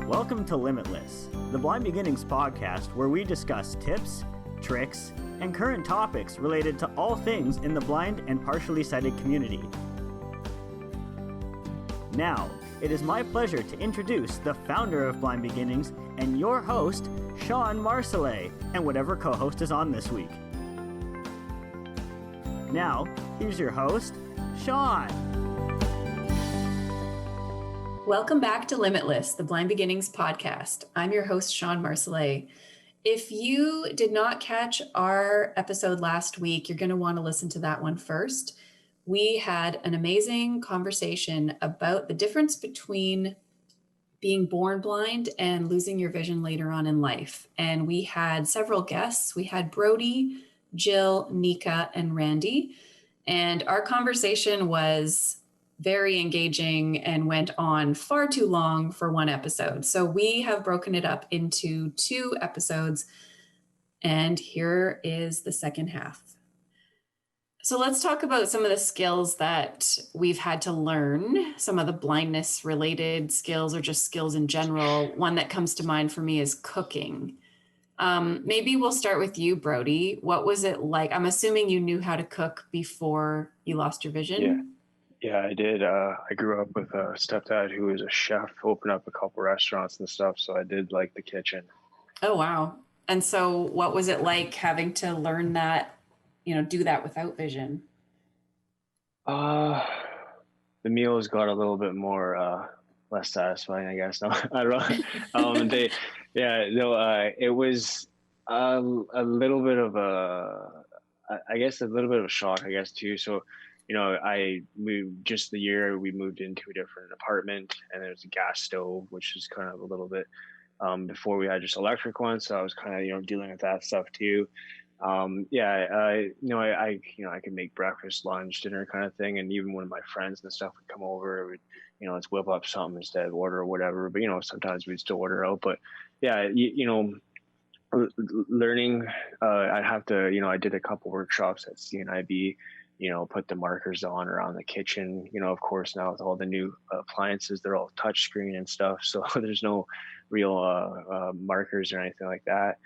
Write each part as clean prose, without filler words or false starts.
Welcome to Limitless, the Blind Beginnings podcast where we discuss tips, tricks, and current topics related to all things in the blind and partially sighted community. Now, it is my pleasure to introduce the founder of Blind Beginnings and your host, Sean Marcellet, and whatever co-host is on this week. Now, here's your host, Sean. Welcome back to Limitless, the Blind Beginnings podcast. I'm your host, Sean Marcellet. If you did not catch our episode last week, you're going to want to listen to that one first. We had an amazing conversation about the difference between being born blind and losing your vision later on in life. And we had several guests. We had Brody, Jill, Nika, and Randy. And our conversation was very engaging and went on far too long for one episode. So we have broken it up into 2 episodes. And here is the second half. So let's talk about some of the skills that we've had to learn, some of the blindness related skills or just skills in general. One that comes to mind for me is cooking. Maybe we'll start with you, Brody. What was it like? I'm assuming you knew how to cook before you lost your vision. Yeah, I did. I grew up with a stepdad who was a chef, opened up a couple restaurants and stuff. So I did like the kitchen. Oh, wow. And so what was it like having to learn that, do that without vision? The meals got a little bit more less satisfying, I guess. No, I don't know. It was a little bit of a shock, I guess, too. So, I moved just the year we moved into a different apartment, and there was a gas stove, which is kind of a little bit before we had just electric ones. So I was kind of, dealing with that stuff too. I could make breakfast, lunch, dinner kind of thing. And even when my friends and stuff would come over, it would, let's whip up something instead of order or whatever. But, sometimes we'd still order out. But yeah, learning, I'd have to, I did a couple workshops at CNIB, put the markers on around the kitchen. Of course, now with all the new appliances, they're all touch screen and stuff. So there's no real markers or anything like that.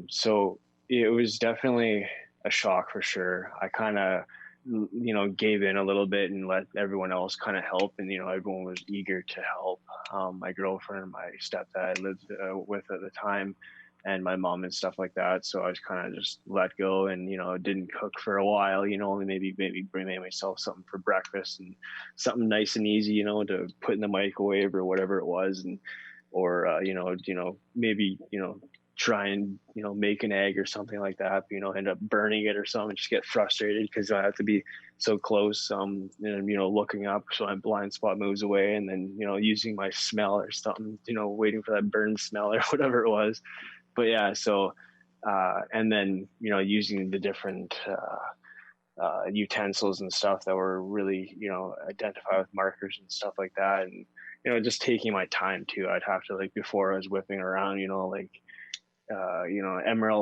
So it was definitely a shock for sure. I kind of, gave in a little bit and let everyone else kind of help. And, everyone was eager to help. My girlfriend, my stepdad I lived with at the time, and my mom and stuff like that. So I was kind of just let go and, didn't cook for a while, only maybe made myself something for breakfast and something nice and easy, to put in the microwave or whatever it was. And, or, maybe, try and, make an egg or something like that, end up burning it or something, just get frustrated because I have to be so close, and, looking up so my blind spot moves away, and then, using my smell or something, waiting for that burn smell or whatever it was. But yeah, so, and then, using the different utensils and stuff that were really, identify with markers and stuff like that. And, just taking my time too. I'd have to, like, before I was whipping around, Emerald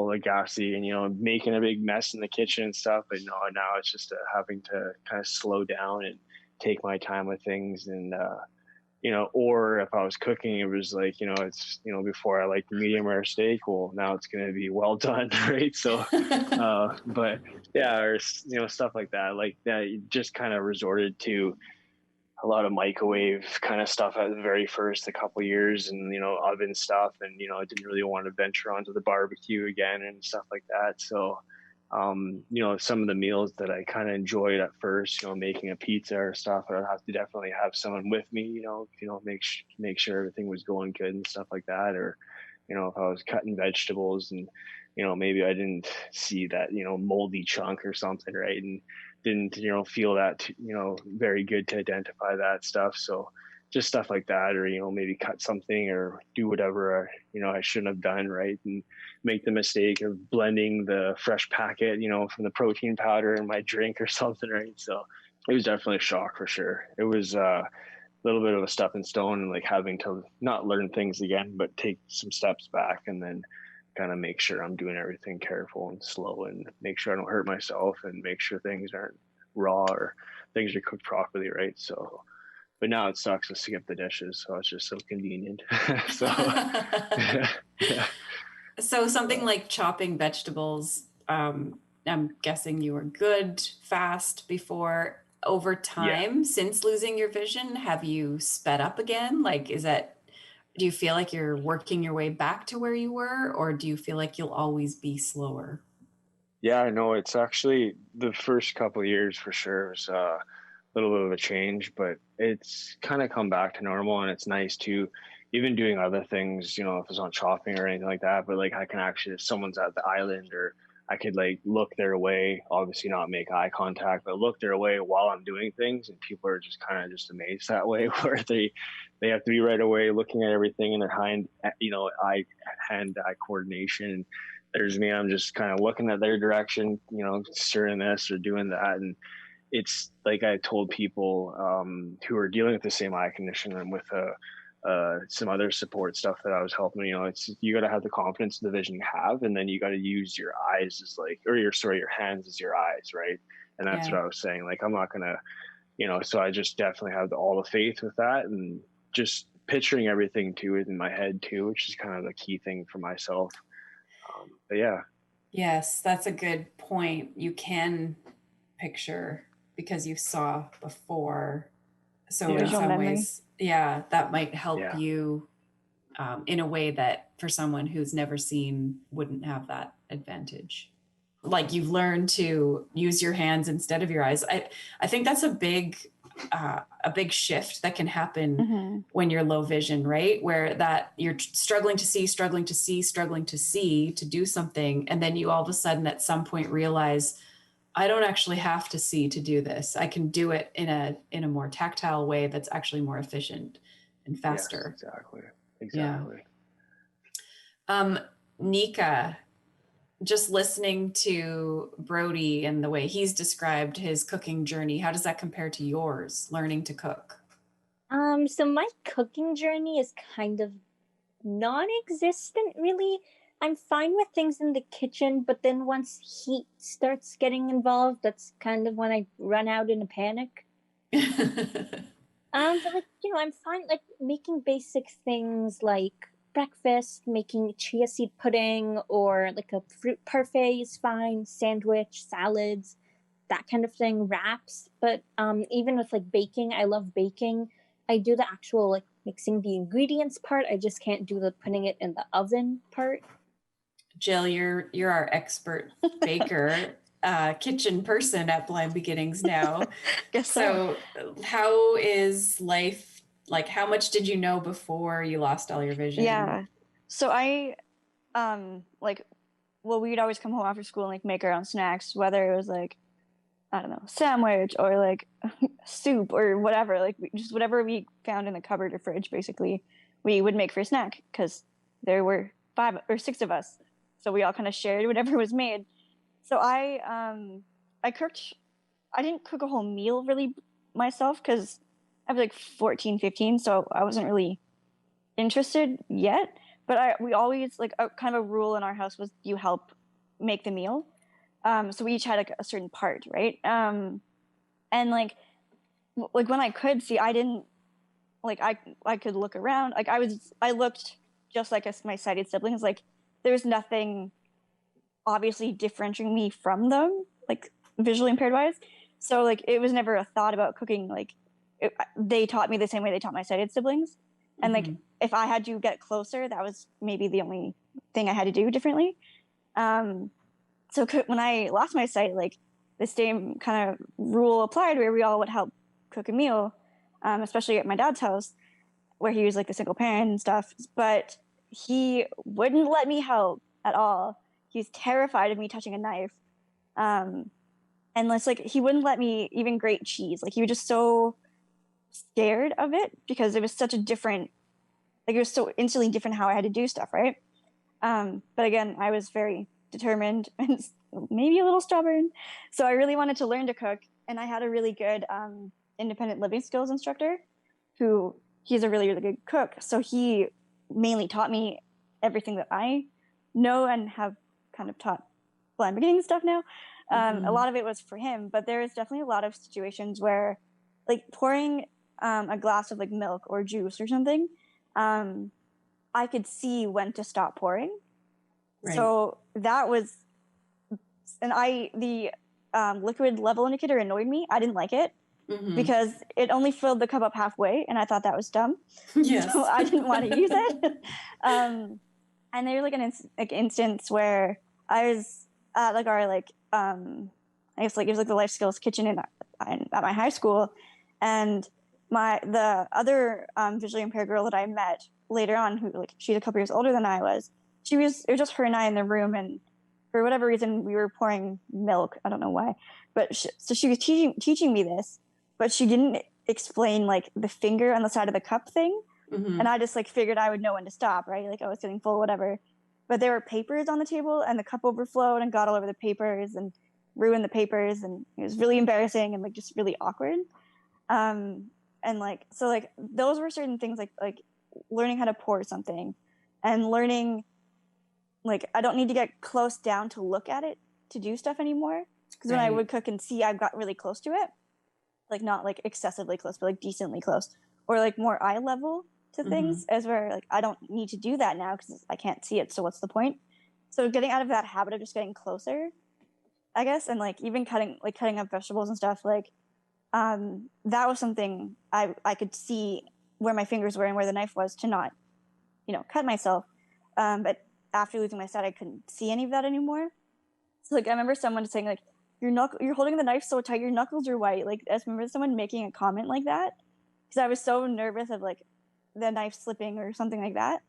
Lagasse and, making a big mess in the kitchen and stuff. But now it's just having to kind of slow down and take my time with things. And, or if I was cooking, it was like, it's, before I like medium rare steak, well, now it's going to be well done. Right. So, but yeah, or, stuff like that, you just kind of resorted to a lot of microwave kind of stuff at the very first, a couple of years, and, oven stuff. And, I didn't really want to venture onto the barbecue again and stuff like that. So, some of the meals that I kind of enjoyed at first, making a pizza or stuff, I'd have to definitely have someone with me, make sure everything was going good and stuff like that. Or, if I was cutting vegetables and, maybe I didn't see that, moldy chunk or something, right? And didn't, feel that, very good to identify that stuff. So just stuff like that, or, maybe cut something or do whatever, I shouldn't have done, right? And make the mistake of blending the fresh packet, from the protein powder in my drink or something, right? So it was definitely a shock for sure. It was a little bit of a stepping stone, and like having to not learn things again, but take some steps back and then kind of make sure I'm doing everything careful and slow, and make sure I don't hurt myself, and make sure things aren't raw or things are cooked properly, right? So but now it sucks to skip the dishes, so it's just so convenient. So yeah. So something like chopping vegetables, I'm guessing you were good fast before. Over Yeah. time, since losing your vision, have you sped up again? Like, do you feel like you're working your way back to where you were, or do you feel like you'll always be slower? Yeah, I know it's actually the first couple of years for sure was a little bit of a change, but it's kind of come back to normal, and it's nice to even doing other things, you know, if it's on shopping or anything like that. But like I can actually, if someone's at the island, or I could like look their way, obviously not make eye contact, but look their way while I'm doing things, and people are just kind of just amazed that way, where they have to be right away looking at everything in their hand eye coordination. There's me, I'm just kind of looking at their direction, you know, stirring this or doing that. And it's like I told people who are dealing with the same eye condition and with some other support stuff that I was helping, you know, it's, you got to have the confidence in the vision you have, and then you got to use your eyes as like, or your hands as your eyes, right? And that's Yeah. what I was saying. Like, I'm not going to, you know, so I just definitely have all the faith with that, and just picturing everything to it in my head too, which is kind of the key thing for myself. But yeah. Yes, that's a good point. You can picture because you saw before. So in Yeah. Visual some memory. ways, yeah, that might help Yeah. you in a way that for someone who's never seen wouldn't have that advantage. Like you've learned to use your hands instead of your eyes. I think that's a big shift that can happen Mm-hmm. when you're low vision, right? Where that you're struggling to see, to do something, and then you all of a sudden at some point realize I don't actually have to see to do this. I can do it in a more tactile way that's actually more efficient and Yes, faster. exactly. Yeah. Exactly. Nika, just listening to Brody and the way he's described his cooking journey, how does that compare to yours, learning to cook? So my cooking journey is kind of non-existent, really. I'm fine with things in the kitchen, but then once heat starts getting involved, that's kind of when I run out in a panic. But like, I'm fine like making basic things like breakfast, making chia seed pudding, or like a fruit parfait is fine, sandwich, salads, that kind of thing, wraps. But even with like baking, I love baking. I do the actual like mixing the ingredients part. I just can't do the putting it in the oven part. Jill, you're our expert baker, kitchen person at Blind Beginnings now. Guess so. So how is life like? How much did you know before you lost all your vision? Yeah. So I we'd always come home after school and like make our own snacks, whether it was like, I don't know, sandwich or like soup or whatever, like just whatever we found in the cupboard or fridge, basically, we would make for a snack because there were 5 or 6 of us. So we all kind of shared whatever was made. So I cooked, I didn't cook a whole meal really myself because I was like 14, 15, so I wasn't really interested yet. But we always, like, kind of a rule in our house was you help make the meal. So we each had like a certain part, right? And like when I could see, I didn't like I could look around. Like I looked just like my sighted siblings. Like there was nothing obviously differentiating me from them, like visually impaired wise. So like it was never a thought about cooking. Like they taught me the same way they taught my sighted siblings, and like if I had to get closer, that was maybe the only thing I had to do differently. So when I lost my sight, like the same kind of rule applied where we all would help cook a meal, especially at my dad's house where he was like the single parent and stuff. But he wouldn't let me help at all. He was terrified of me touching a knife. And it's like he wouldn't let me even grate cheese. Like he was just so scared of it because it was such a different, like it was so instantly different how I had to do stuff, right? But again, I was very determined and maybe a little stubborn. So I really wanted to learn to cook. And I had a really good independent living skills instructor he's a really, really good cook. So he mainly taught me everything that I know and have kind of taught Blind Beginnings stuff now. A lot of it was for him, but there is definitely a lot of situations where like pouring a glass of like milk or juice or something, I could see when to stop pouring. Right. So that was, and the liquid level indicator annoyed me. I didn't like it because it only filled the cup up halfway, and I thought that was dumb. Yes. So I didn't want to use it. And there was like an instance where I was at like our I guess like it was like the life skills kitchen at my high school, and the other visually impaired girl that I met later on, who like she's a couple years older than I was, it was just her and I in the room, and for whatever reason we were pouring milk. I don't know why, but so she was teaching me this, but she didn't explain like the finger on the side of the cup thing. And I just like figured I would know when to stop, right? Like I was getting full, whatever. But there were papers on the table, and the cup overflowed and got all over the papers and ruined the papers, and it was really embarrassing and like just really awkward. And like so, like those were certain things like learning how to pour something, and learning like I don't need to get close down to look at it to do stuff anymore. Because when I would cook and see, I got really close to it, like not like excessively close, but like decently close, or like more eye level to things, as where like I don't need to do that now because I can't see it, so what's the point? So getting out of that habit of just getting closer, I guess, and like even cutting up vegetables and stuff, like that was something I could see where my fingers were and where the knife was to not cut myself, but after losing my sight I couldn't see any of that anymore. So like I remember someone saying like you're holding the knife so tight your knuckles are white. Like I remember someone making a comment like that because I was so nervous of like the knife slipping or something like that.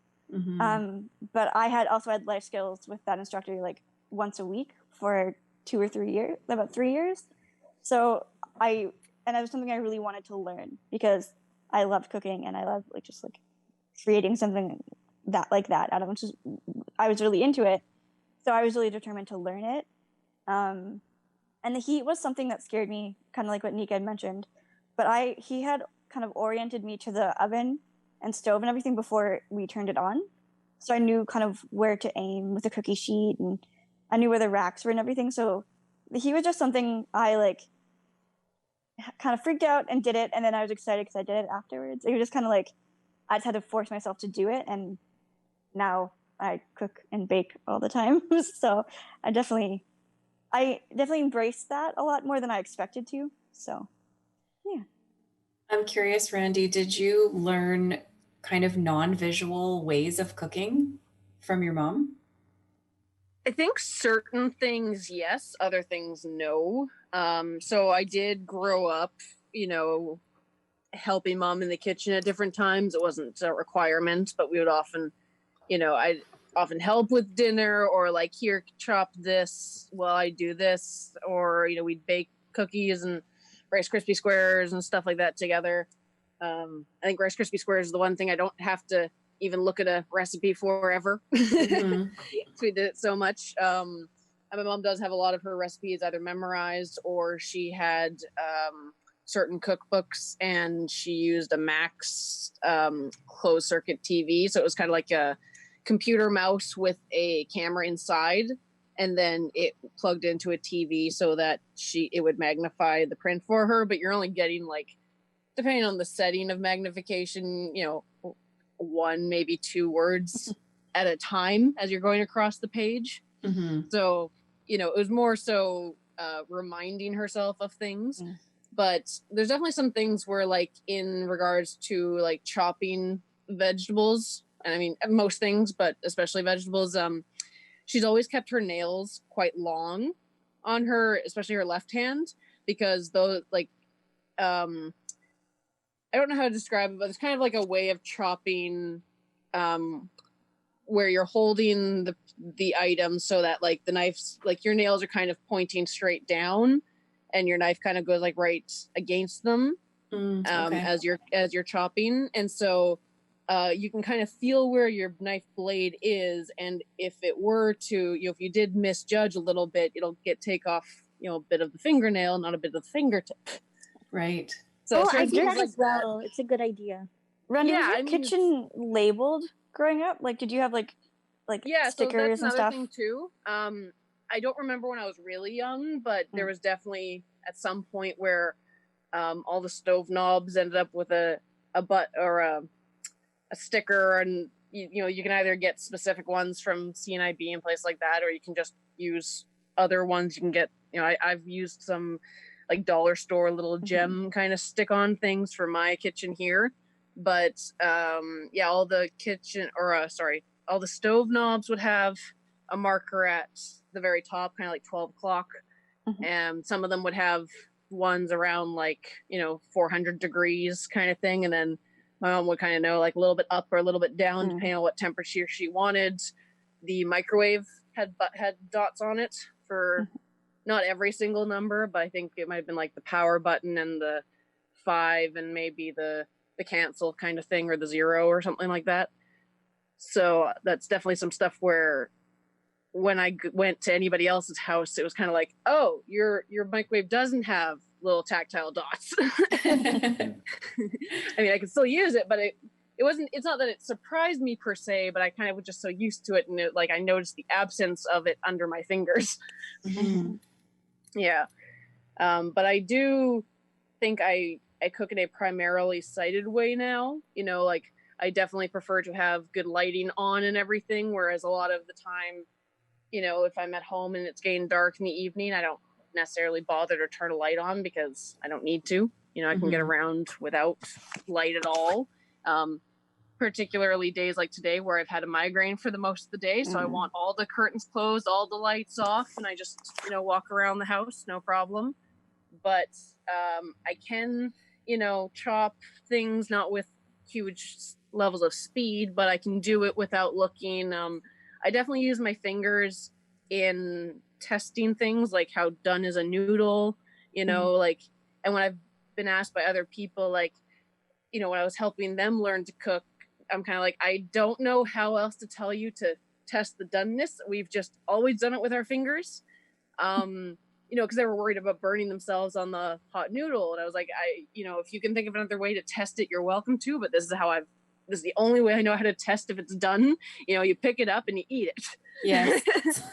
But I had life skills with that instructor like once a week for about 3 years. So it was something I really wanted to learn because I loved cooking and I loved like just like creating something like that out of it. I was really into it. So I was really determined to learn it. And the heat was something that scared me, kind of like what Nika had mentioned. But he had kind of oriented me to the oven and stove and everything before we turned it on. So I knew kind of where to aim with the cookie sheet, and I knew where the racks were and everything. So he was just something I like kind of freaked out and did it. And then I was excited because I did it afterwards. It was just kind of like, I just had to force myself to do it. And now I cook and bake all the time. So I definitely embraced that a lot more than I expected to. So, yeah. I'm curious, Randy, did you learn kind of non-visual ways of cooking from your mom? I think certain things, yes, other things, no. So I did grow up, helping mom in the kitchen at different times. It wasn't a requirement, but we would often, I'd often help with dinner, or like, here, chop this while I do this, or, we'd bake cookies and Rice Krispie squares and stuff like that together. I think Rice Krispie squares is the one thing I don't have to even look at a recipe for ever. So we did it so much. And my mom does have a lot of her recipes either memorized, or she had certain cookbooks, and she used a Max closed circuit TV. So it was kind of like a computer mouse with a camera inside, and then it plugged into a TV so that it would magnify the print for her. But you're only getting like, depending on the setting of magnification, 1, maybe 2 words at a time as you're going across the page. So, it was more so reminding herself of things. But there's definitely some things where, like, in regards to like chopping vegetables, and I mean most things, but especially vegetables, she's always kept her nails quite long on her, especially her left hand, because those like I don't know how to describe it, but it's kind of like a way of chopping where you're holding the item so that like the knife's like your nails are kind of pointing straight down, and your knife kind of goes like right against them as you're chopping. And so you can kind of feel where your knife blade is, and if it were to, if you did misjudge a little bit, it'll take off, a bit of the fingernail, not a bit of the fingertip. Right. So So I do that like as well. It's a good idea. Randy, was your kitchen labeled growing up? Like, did you have like yeah, stickers so and that's another stuff? thing too. I don't remember when I was really young, but there was definitely at some point where All the stove knobs ended up with a butt or a sticker, and you can either get specific ones from CNIB and places like that, or you can just use other ones. You can get, I've used some like dollar store little gem kind of stick on things for my kitchen here. But all the all the stove knobs would have a marker at the very top, kind of like 12 o'clock. And some of them would have ones around like 400 degrees kind of thing, and then my mom would kind of know like a little bit up or a little bit down depending on what temperature she wanted. The microwave had dots on it for not every single number, but I think it might have been like the power button and the 5 and maybe the cancel kind of thing, or the 0 or something like that. So that's definitely some stuff where when I went to anybody else's house, it was kind of like, oh, your microwave doesn't have little tactile dots. I mean, I could still use it, but it's not that it surprised me per se, but I kind of was just so used to it, and I noticed the absence of it under my fingers. Yeah. But I do think I cook in a primarily sighted way now. Like I definitely prefer to have good lighting on and everything, whereas a lot of the time, if I'm at home and it's getting dark in the evening, I don't necessarily bother to turn a light on because I don't need to. I can get around without light at all. Particularly days like today where I've had a migraine for the most of the day. So I want all the curtains closed, all the lights off, and I just, walk around the house, no problem. But I can, chop things, not with huge levels of speed, but I can do it without looking. I definitely use my fingers in testing things, like how done is a noodle, like, and when I've been asked by other people, like, when I was helping them learn to cook, I'm kind of like, I don't know how else to tell you to test the doneness. We've just always done it with our fingers. Because they were worried about burning themselves on the hot noodle. And I was like, if you can think of another way to test it, you're welcome to, but this is the only way I know how to test if it's done. You pick it up and you eat it. Yes.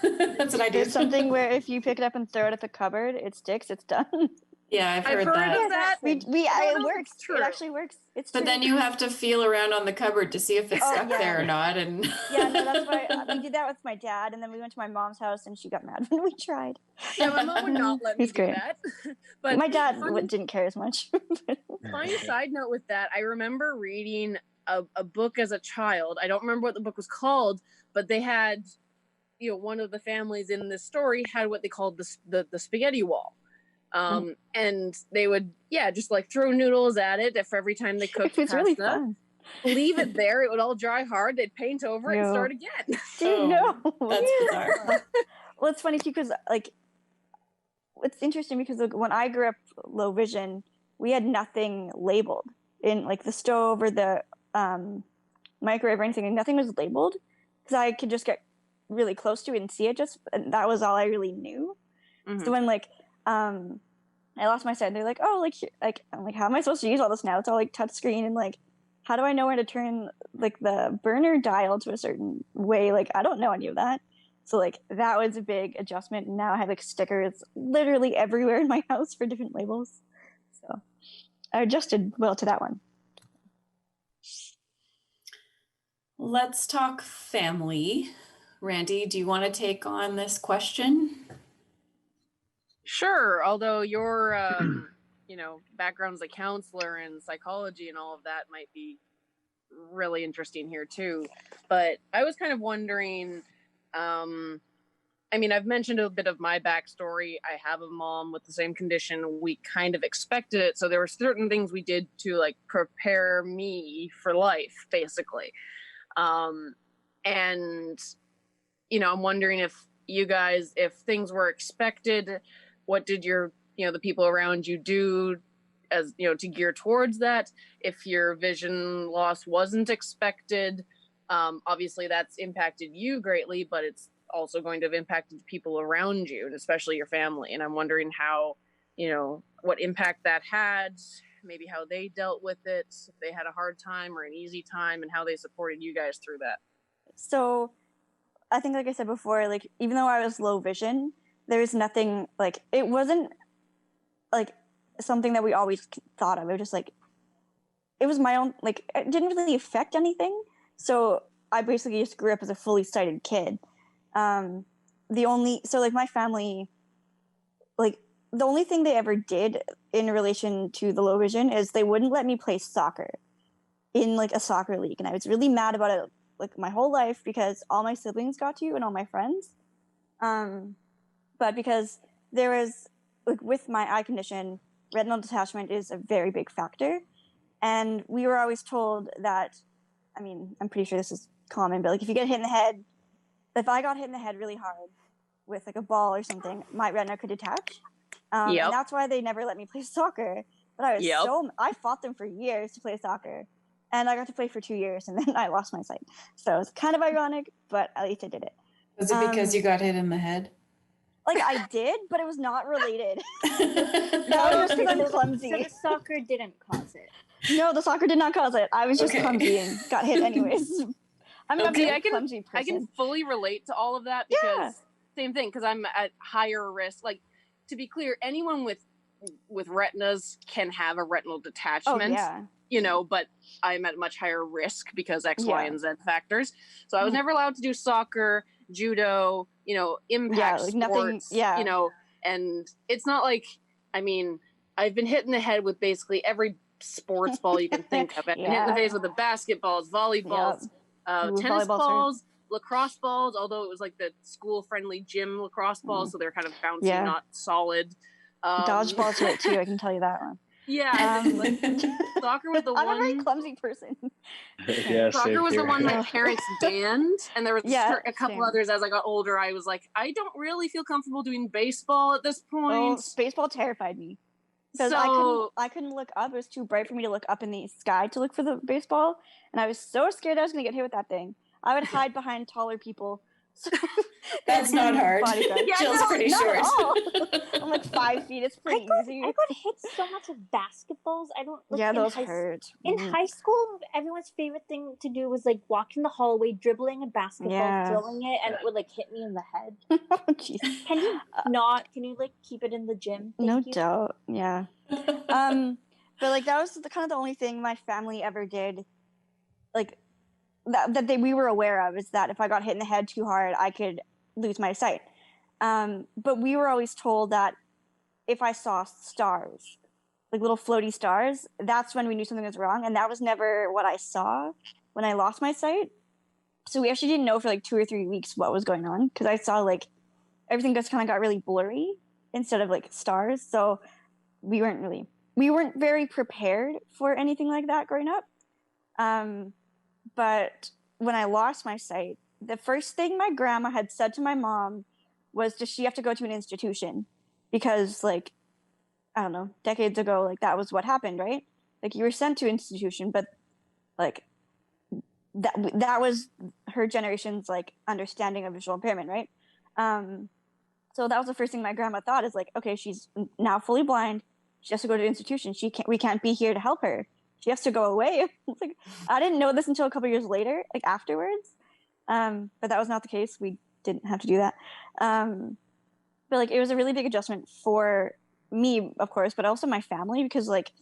That's what I do. There's something where if you pick it up and throw it at the cupboard, it sticks, it's done. Yeah, I've heard of that. that. It works. It actually works. It's But true. then you have to feel around on the cupboard to see if it's stuck there or not. And yeah, no, that's why we did that with my dad, and then we went to my mom's house, and she got mad when we tried. Yeah, my mom would not let me do that. But my dad didn't care as much. Funny side note with that, I remember reading a book as a child. I don't remember what the book was called, but they had, one of the families in this story had what they called the spaghetti wall. And they would, just like throw noodles at it for every time they cooked It's pasta. really fun. Leave it there. It would all dry hard. They'd paint over it and start again. No. That's bizarre. Well, it's funny too, because it's interesting because when I grew up low vision, we had nothing labeled in like the stove or the microwave or anything, and nothing was labeled because I could just get really close to it and see it, and that was all I really knew. So when I lost my sight, they're like, oh, I'm like, how am I supposed to use all this now? It's all like touch screen, and like, how do I know where to turn like the burner dial to a certain way? Like, I don't know any of that. So like that was a big adjustment. And now I have like stickers literally everywhere in my house for different labels. So I adjusted well to that one. Let's talk family. Randy, do you want to take on this question? Sure. Although your, background as a counselor and psychology and all of that might be really interesting here too. But I was kind of wondering, I've mentioned a bit of my backstory. I have a mom with the same condition. We kind of expected it. So there were certain things we did to like prepare me for life, basically. And, I'm wondering if you guys, if things were expected, what did the people around you do as, to gear towards that? If your vision loss wasn't expected, obviously that's impacted you greatly, but it's also going to have impacted people around you, and especially your family. And I'm wondering how, what impact that had, maybe how they dealt with it, if they had a hard time or an easy time, and how they supported you guys through that. So I think, like I said before, like, even though I was low vision, there was nothing, like, it wasn't, like, something that we always thought of. It was just like, it was my own, like, it didn't really affect anything. So I basically just grew up as a fully sighted kid. So like my family, like the only thing they ever did in relation to the low vision is they wouldn't let me play soccer in like a soccer league. And I was really mad about it like my whole life because all my siblings got to and all my friends. But because there was, like with my eye condition, retinal detachment is a very big factor. And we were always told that, I mean, I'm pretty sure this is common, but like if you get hit in the head, if I got hit in the head really hard with like a ball or something, my retina could detach. And that's why they never let me play soccer. But I was I fought them for years to play soccer. And I got to play for 2 years and then I lost my sight. So it's kind of ironic, but at least I did it. Was it because you got hit in the head? Like I did, but it was not related. That was just because I'm clumsy. So the soccer didn't cause it. No, the soccer did not cause it. I was just clumsy and got hit anyways. I'm a very clumsy person. I can fully relate to all of that because same thing, because I'm at higher risk. Like, to be clear, anyone with retinas can have a retinal detachment. You know, but I'm at much higher risk because X, Y, and Z factors. So I was never allowed to do soccer, judo, you know, impact like sports, nothing, you know, and it's not like, I mean, I've been hit in the head with basically every sports ball you can think of. I've been hit in the face with the basketballs, volleyballs, tennis balls, lacrosse balls, although it was like the school-friendly gym lacrosse balls, so they're kind of bouncy, not solid. Dodgeballs hurt too, I can tell you that one. Yeah, like, soccer was the one. I'm a very clumsy person. Soccer was the one my parents banned, and there was a couple others as I got older. I was like, I don't really feel comfortable doing baseball at this point. Baseball terrified me because I couldn't look up. It was too bright for me to look up in the sky to look for the baseball, and I was so scared I was going to get hit with that thing. I would hide behind taller people. That's not hard. Jill's pretty short. I'm like 5 feet. It's pretty easy. I got hit so much with basketballs. I don't. Like, those hurt. In high school, everyone's favorite thing to do was like walk in the hallway, dribbling a basketball, throwing it, and it would like hit me in the head. Oh, jeez. Can you not? Can you like keep it in the gym? No doubt. Yeah. But like that was kind of the only thing my family ever did, like. We were aware of is that if I got hit in the head too hard, I could lose my sight. But we were always told that if I saw stars, like little floaty stars, that's when we knew something was wrong. And that was never what I saw when I lost my sight. So we actually didn't know for like 2 or 3 weeks what was going on because I saw like everything just kind of got really blurry instead of like stars. So we weren't very prepared for anything like that growing up. But when I lost my sight, the first thing my grandma had said to my mom was, does she have to go to an institution? Because, like, I don't know, decades ago, like, that was what happened, right? Like, you were sent to an institution, but, like, that was her generation's, like, understanding of visual impairment, right? So that was the first thing my grandma thought is, like, okay, she's now fully blind. She has to go to an institution. We can't be here to help her. She has to go away. Like, I didn't know this until a couple years later, like afterwards. But that was not the case. We didn't have to do that. But like, it was a really big adjustment for me, of course, but also my family because like,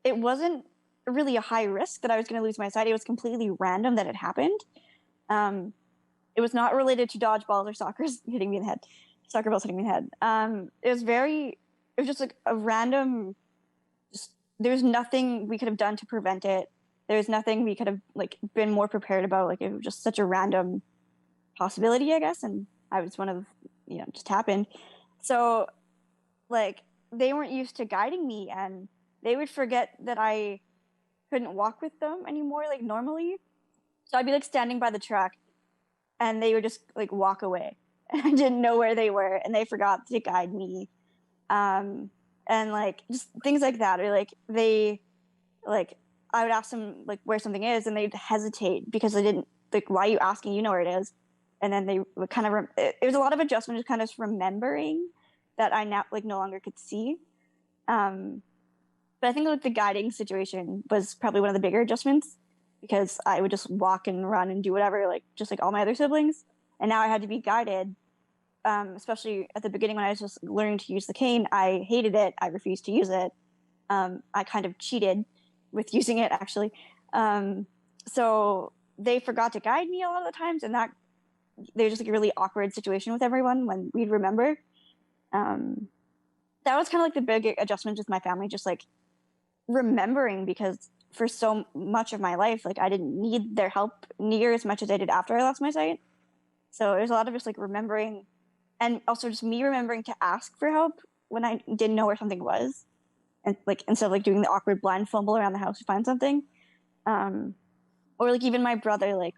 it wasn't really a high risk that I was going to lose my sight. It was completely random that it happened. It was not related to dodgeballs or soccer balls hitting me in the head. It was just like a random. There's nothing we could have done to prevent it. There's nothing we could have like been more prepared about. Like it was just such a random possibility, I guess. And I was one of, just happened. So like they weren't used to guiding me and they would forget that I couldn't walk with them anymore, like normally. So I'd be like standing by the track and they would just like walk away. And I didn't know where they were and they forgot to guide me. And like just things like that, or like I would ask them like where something is, and they'd hesitate because they didn't like. Why are you asking? You know where it is, and then they would kind of. It was a lot of adjustment, just kind of remembering that I now like no longer could see. But I think like the guiding situation was probably one of the bigger adjustments because I would just walk and run and do whatever, like just like all my other siblings, and now I had to be guided. Especially at the beginning when I was just learning to use the cane, I hated it. I refused to use it. I kind of cheated with using it, actually. So they forgot to guide me a lot of the times, and that there's just like a really awkward situation with everyone when we'd remember. That was kind of like the big adjustment with my family, just like remembering, because for so much of my life, like I didn't need their help near as much as I did after I lost my sight. So there's a lot of just like remembering, and also just me remembering to ask for help when I didn't know where something was, and like instead of like doing the awkward blind fumble around the house to find something. Or like even my brother, like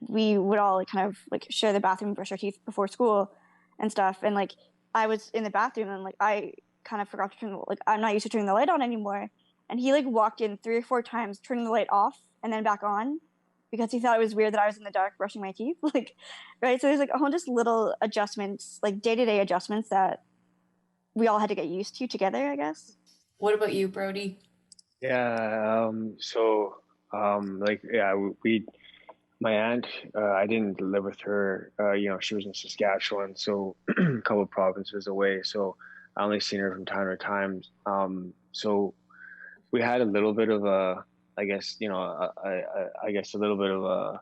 we would all like kind of like share the bathroom, brush our teeth before school and stuff, and like I was in the bathroom and like I kind of forgot to turn like I'm not used to turning the light on anymore, and he like walked in 3 or 4 times turning the light off and then back on because he thought it was weird that I was in the dark brushing my teeth. Like, right, so there's like all just little adjustments, like day-to-day adjustments that we all had to get used to together, I guess. What about you, Brody? Yeah. Like, yeah, my aunt, I didn't live with her. She was in Saskatchewan, so a couple of provinces away. So I only seen her from time to time. So we had a little bit of a, I guess, I guess a little bit of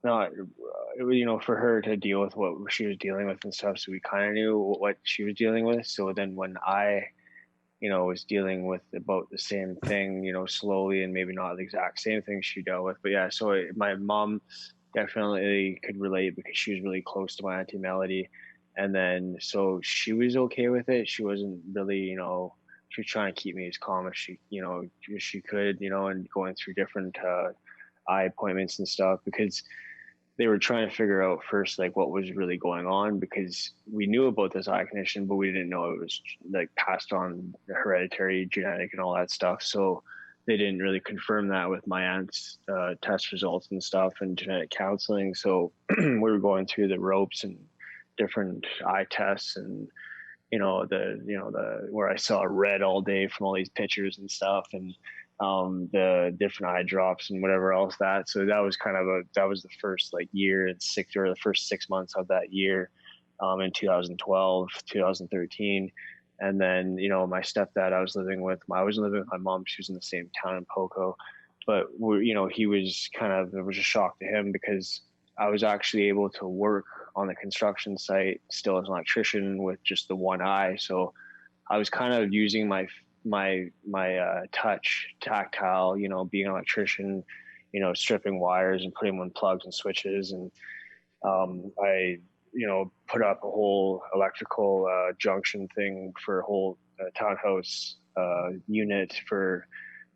not, for her to deal with what she was dealing with and stuff. So we kind of knew what she was dealing with. So then when I was dealing with about the same thing, slowly, and maybe not the exact same thing she dealt with. But yeah, so my mom definitely could relate because she was really close to my Auntie Melody. And then, so she was okay with it. She wasn't really, she was trying to keep me as calm as she could, and going through different eye appointments and stuff, because they were trying to figure out first like what was really going on, because we knew about this eye condition, but we didn't know it was like passed on, hereditary, genetic, and all that stuff. So they didn't really confirm that with my aunt's test results and stuff and genetic counseling. So we were going through the ropes and different eye tests, and the where I saw red all day from all these pictures and stuff, and the different eye drops and whatever else that. So that was that was the first like year and the first 6 months of that year, in 2012, 2013. And then, my stepdad, I was living with my mom. She was in the same town in Poco, but he was it was a shock to him because I was actually able to work on the construction site still as an electrician with just the one eye. So I was kind of using my touch, tactile, being an electrician, stripping wires and putting them on plugs and switches. And I, put up a whole electrical junction thing for a whole townhouse unit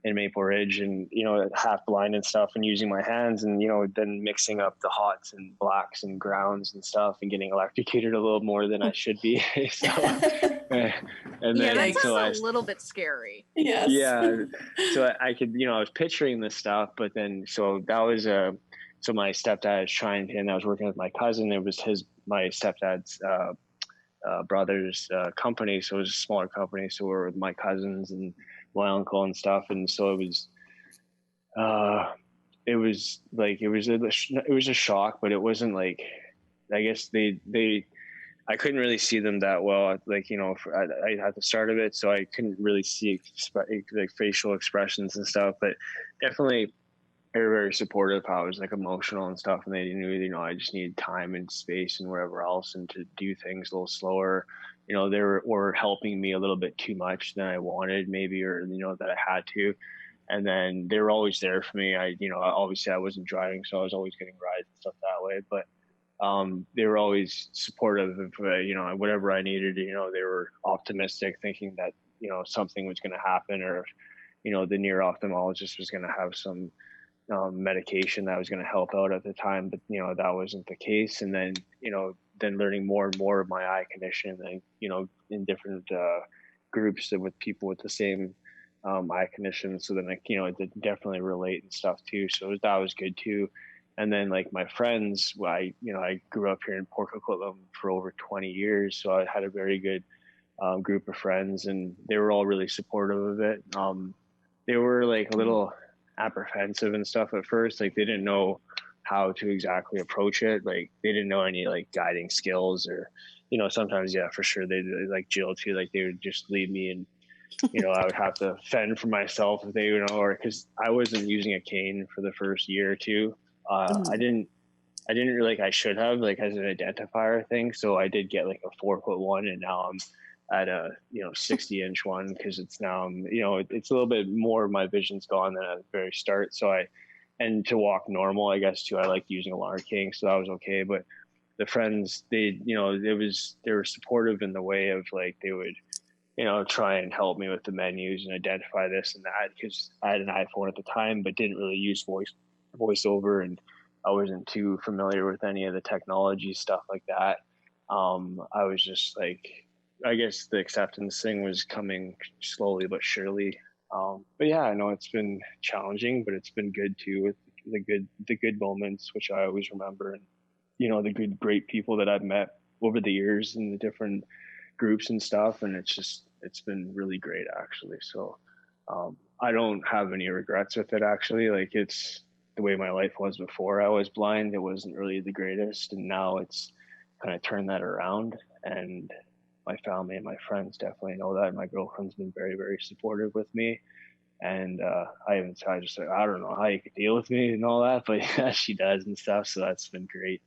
in Maple Ridge, and half blind and stuff, and using my hands, and then mixing up the hots and blacks and grounds and stuff, and getting electrocuted a little more than I should be. So, and yeah, then that so sounds a little bit scary. Yes. Yeah, so I could, I was picturing this stuff, but then so that was so my stepdad was and I was working with my cousin. It was my stepdad's brother's company, so it was a smaller company. So we were with my cousins and my uncle and stuff, and so it was a shock, but it wasn't like, I guess I couldn't really see them that well, like at the start of it, so I couldn't really see like facial expressions and stuff, but definitely they were very supportive. How I was like emotional and stuff, and they knew I just needed time and space and whatever else, and to do things a little slower. They were helping me a little bit too much than I wanted, maybe, or that I had to. And then they were always there for me. Obviously I wasn't driving, so I was always getting rides and stuff that way. But they were always supportive of whatever I needed. They were optimistic, thinking that something was going to happen, or the near ophthalmologist was going to have some medication that was going to help out at the time, but that wasn't the case. And then then learning more and more of my eye condition, and in different groups with people with the same eye condition, so then I did definitely relate and stuff too, so that was good too. And then like my friends, I grew up here in Port Coquitlam for over 20 years, so I had a very good group of friends, and they were all really supportive of it. They were like a little apprehensive and stuff at first, like they didn't know how to exactly approach it, like they didn't know any like guiding skills, or sometimes, yeah, for sure, they like Jill too, like they would just leave me and I would have to fend for myself if they, or because I wasn't using a cane for the first year or two. Mhm. I didn't really I should have as an identifier thing. So I did get a 4-foot one, and now I'm at a 60-inch one because it's now it's a little bit more of my vision's gone than at the very start. So and to walk normal, I guess too, I liked using a alarm cane, so that was okay. But the friends, they were supportive in the way of they would try and help me with the menus and identify this and that because I had an iPhone at the time, but didn't really use voiceover, and I wasn't too familiar with any of the technology stuff like that. I was just I guess the acceptance thing was coming slowly but surely. But yeah, I know it's been challenging, but it's been good too with the good moments, which I always remember, and the great people that I've met over the years in the different groups and stuff, and it's been really great actually. So I don't have any regrets with it actually. It's the way my life was before I was blind. It wasn't really the greatest, and now it's kind of turned that around. And my family and my friends definitely know that. My girlfriend's been very, very supportive with me. And I just I don't know how you could deal with me and all that, but yeah, she does and stuff. So that's been great.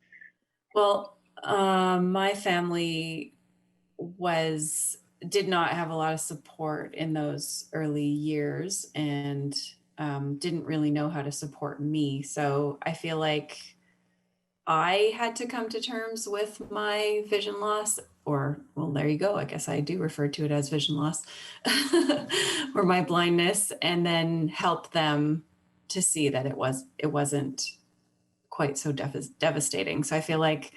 Well, my family did not have a lot of support in those early years and didn't really know how to support me. So I feel like I had to come to terms with my vision loss, or, well, there you go. I guess I do refer to it as vision loss or my blindness, and then help them to see that it wasn't quite so devastating. So I feel like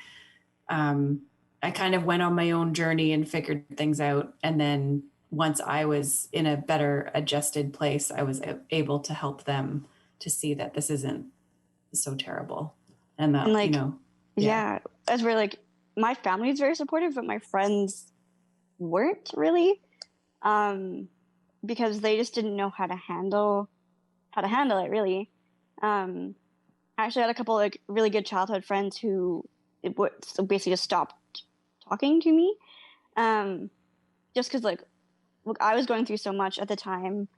I kind of went on my own journey and figured things out. And then once I was in a better adjusted place, I was able to help them to see that this isn't so terrible. And that, And yeah, as we're my family is very supportive, but my friends weren't really, because they just didn't know how to handle it really. I actually had a couple really good childhood friends who so basically just stopped talking to me, just because look, I was going through so much at the time,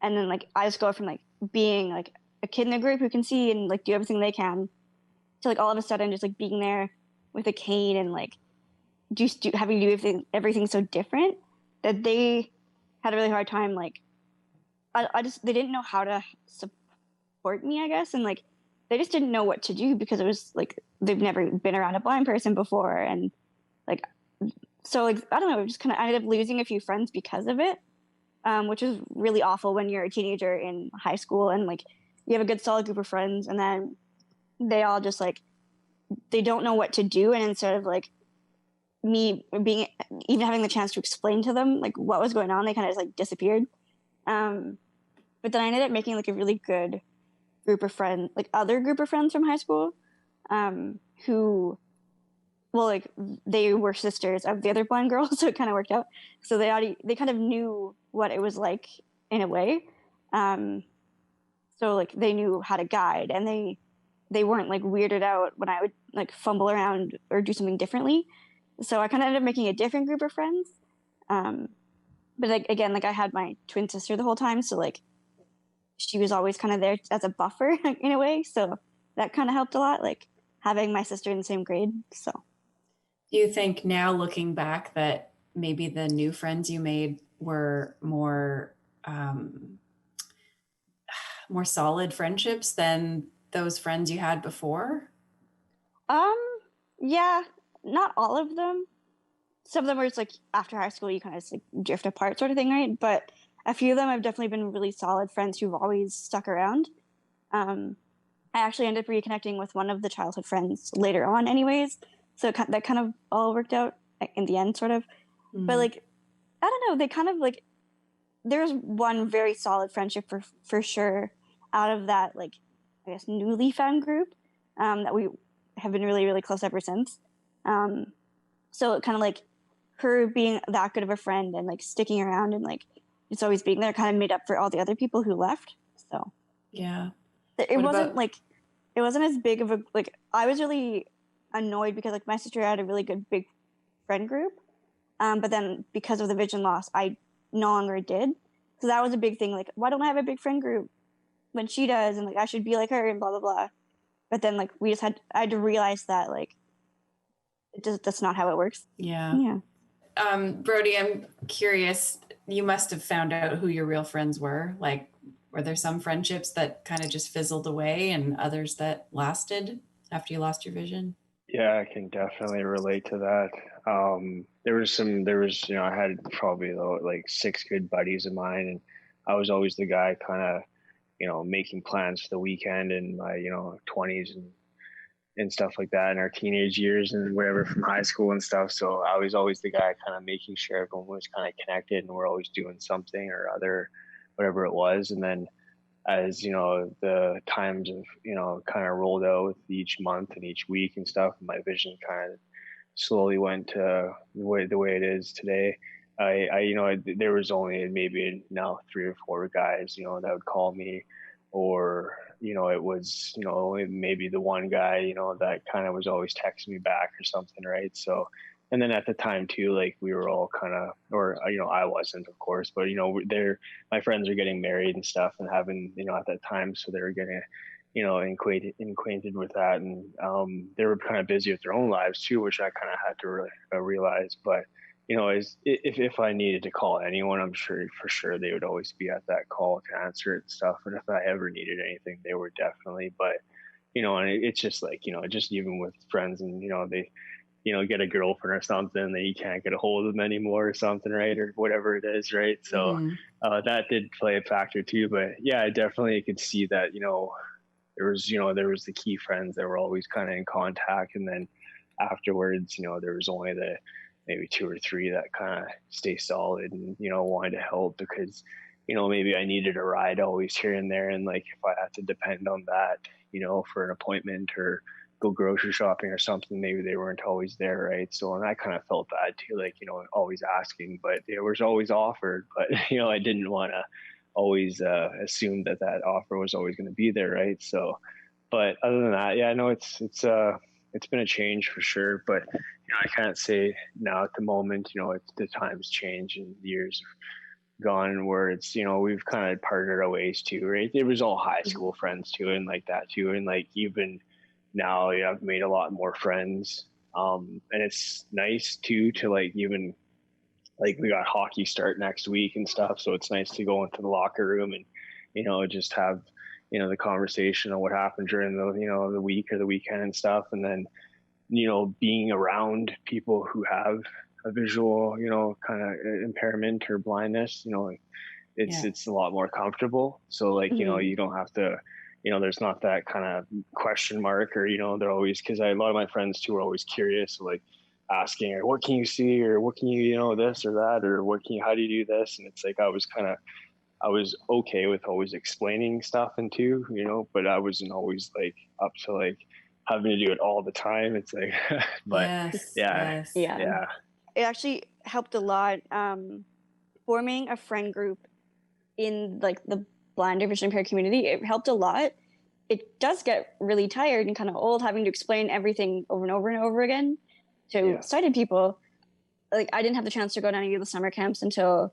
and then I just go from being a kid in a group who can see and do everything they can to all of a sudden just being there with a cane and having to do everything so different that they had a really hard time. They didn't know how to support me, I guess, and they just didn't know what to do because it was they've never been around a blind person before, and so I don't know, just kind of ended up losing a few friends because of it, which is really awful when you're a teenager in high school and you have a good solid group of friends, and then they all just they don't know what to do, and instead of me being even having the chance to explain to them what was going on, they kind of just disappeared. But then I ended up making a really good group of friends, other group of friends from high school, who, well, they were sisters of the other blind girl, so it kind of worked out. So they kind of knew what it was like in a way. So they knew how to guide, and they weren't weirded out when I would fumble around or do something differently. So I kind of ended up making a different group of friends. But again, I had my twin sister the whole time, so she was always kind of there as a buffer in a way. So that kind of helped a lot, having my sister in the same grade. So do you think now looking back that maybe the new friends you made were more solid friendships than those friends you had before? Yeah, not all of them. Some of them were just after high school, you kind of just drift apart sort of thing, right? But a few of them have definitely been really solid friends who've always stuck around. I actually ended up reconnecting with one of the childhood friends later on anyways. So that kind of all worked out in the end, sort of. Mm-hmm. But I don't know, they kind of there's one very solid friendship for sure out of that, I guess, newly found group, that we have been really, really close ever since. So kind of her being that good of a friend and sticking around and just always being there kind of made up for all the other people who left. So yeah, it wasn't it wasn't as big of a I was really annoyed because my sister had a really good big friend group, but then because of the vision loss, I no longer did. So that was a big thing. Like, why don't I have a big friend group when she does? And like, I should be like her and blah, blah, blah. But then like, I had to realize that like, that's not how it works. Yeah. Yeah. Brody, I'm curious, you must have found out who your real friends were. Like, were there some friendships that kind of just fizzled away and others that lasted after you lost your vision? Yeah, I can definitely relate to that. I had probably like six good buddies of mine, and I was always the guy kind of, making plans for the weekend in my, 20s and stuff like that in our teenage years and whatever from high school and stuff. So I was always the guy kind of making sure everyone was kind of connected and we're always doing something or other, whatever it was. And then as the times of kind of rolled out with each month and each week and stuff, my vision kind of slowly went to the way it is today. There was only maybe now three or four guys that would call me, or it was maybe the one guy that kind of was always texting me back or something, right? So, and then at the time too, like we were all kind of, or I wasn't, of course, but my friends are getting married and stuff and having at that time, so they were getting acquainted with that, and they were kind of busy with their own lives too, which I kind of had to really realize. But if I needed to call anyone, I'm sure for sure they would always be at that call to answer it and stuff. And if I ever needed anything, they were definitely. But and it's just like just even with friends, and they get a girlfriend or something that you can't get a hold of them anymore or something, right? Or whatever it is, right? So that did play a factor too. But yeah, I definitely could see that there was the key friends that were always kind of in contact, and then afterwards there was only the maybe two or three that kind of stay solid and wanted to help because maybe I needed a ride always here and there, and like if I had to depend on that for an appointment or go grocery shopping or something, maybe they weren't always there, right? So, and I kind of felt bad too, like always asking, but it was always offered, but I didn't want to always assume that offer was always going to be there, right? So, but other than that, yeah, no, it's been a change for sure, but I can't say now at the moment, it's the times change and years have gone where it's we've kind of partnered our ways too, right? It was all high school friends too, and like that too, and like even now I've made a lot more friends, and it's nice too to like even like we got hockey start next week and stuff, so it's nice to go into the locker room and just have the conversation on what happened during the the week or the weekend and stuff, and then being around people who have a visual kind of impairment or blindness, it's a lot more comfortable. So like you don't have to there's not that kind of question mark, or they're always, because a lot of my friends too are always curious, like asking, or what can you see, or what can you this or that, or how do you do this, and it's like I was okay with always explaining stuff and too, but I wasn't always like up to like having to do it all the time. It's like, but Yeah. It actually helped a lot. Forming a friend group in like the blind or visually impaired community, it helped a lot. It does get really tired and kind of old having to explain everything over and over and over again to sighted people. Like I didn't have the chance to go to any of the summer camps until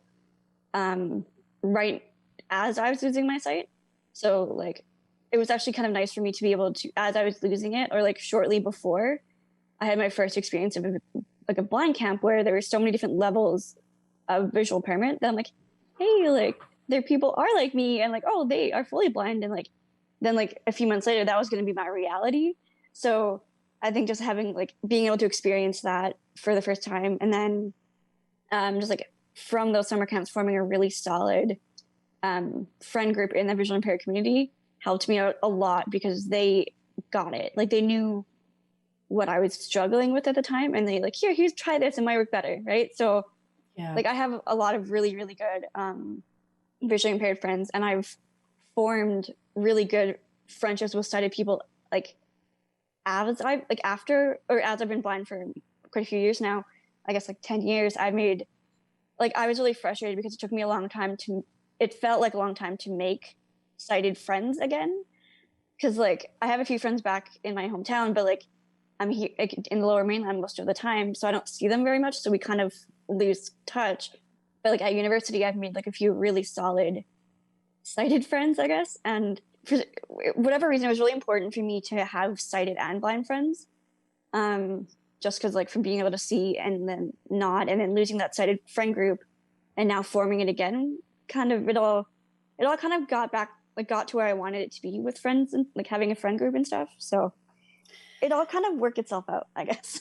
right as I was losing my sight. So like it was actually kind of nice for me to be able to, as I was losing it, or like shortly before, I had my first experience of like a blind camp where there were so many different levels of visual impairment that I'm like, hey, like there people are like me, and like, oh, they are fully blind, and like then like a few months later that was going to be my reality. So I think just having like being able to experience that for the first time, and then just like from those summer camps forming a really solid friend group in the visually impaired community helped me out a lot, because they got it. Like they knew what I was struggling with at the time, and they like, here's try this, it might work better, right? So like I have a lot of really, really good visually impaired friends, and I've formed really good friendships with sighted people like as I've like after, or as I've been blind for quite a few years now, I guess like 10 years, I've made, like I was really frustrated because it took me a long time it felt like a long time to make sighted friends again, because like I have a few friends back in my hometown, but like I'm here in the Lower Mainland most of the time, so I don't see them very much, so we kind of lose touch. but like at university, I've made like a few really solid sighted friends, I guess. And for whatever reason, it was really important for me to have sighted and blind friends. Just because like from being able to see and then not, and then losing that sighted friend group and now forming it again, kind of it all kind of got to where I wanted it to be with friends and like having a friend group and stuff. So it all kind of worked itself out, I guess.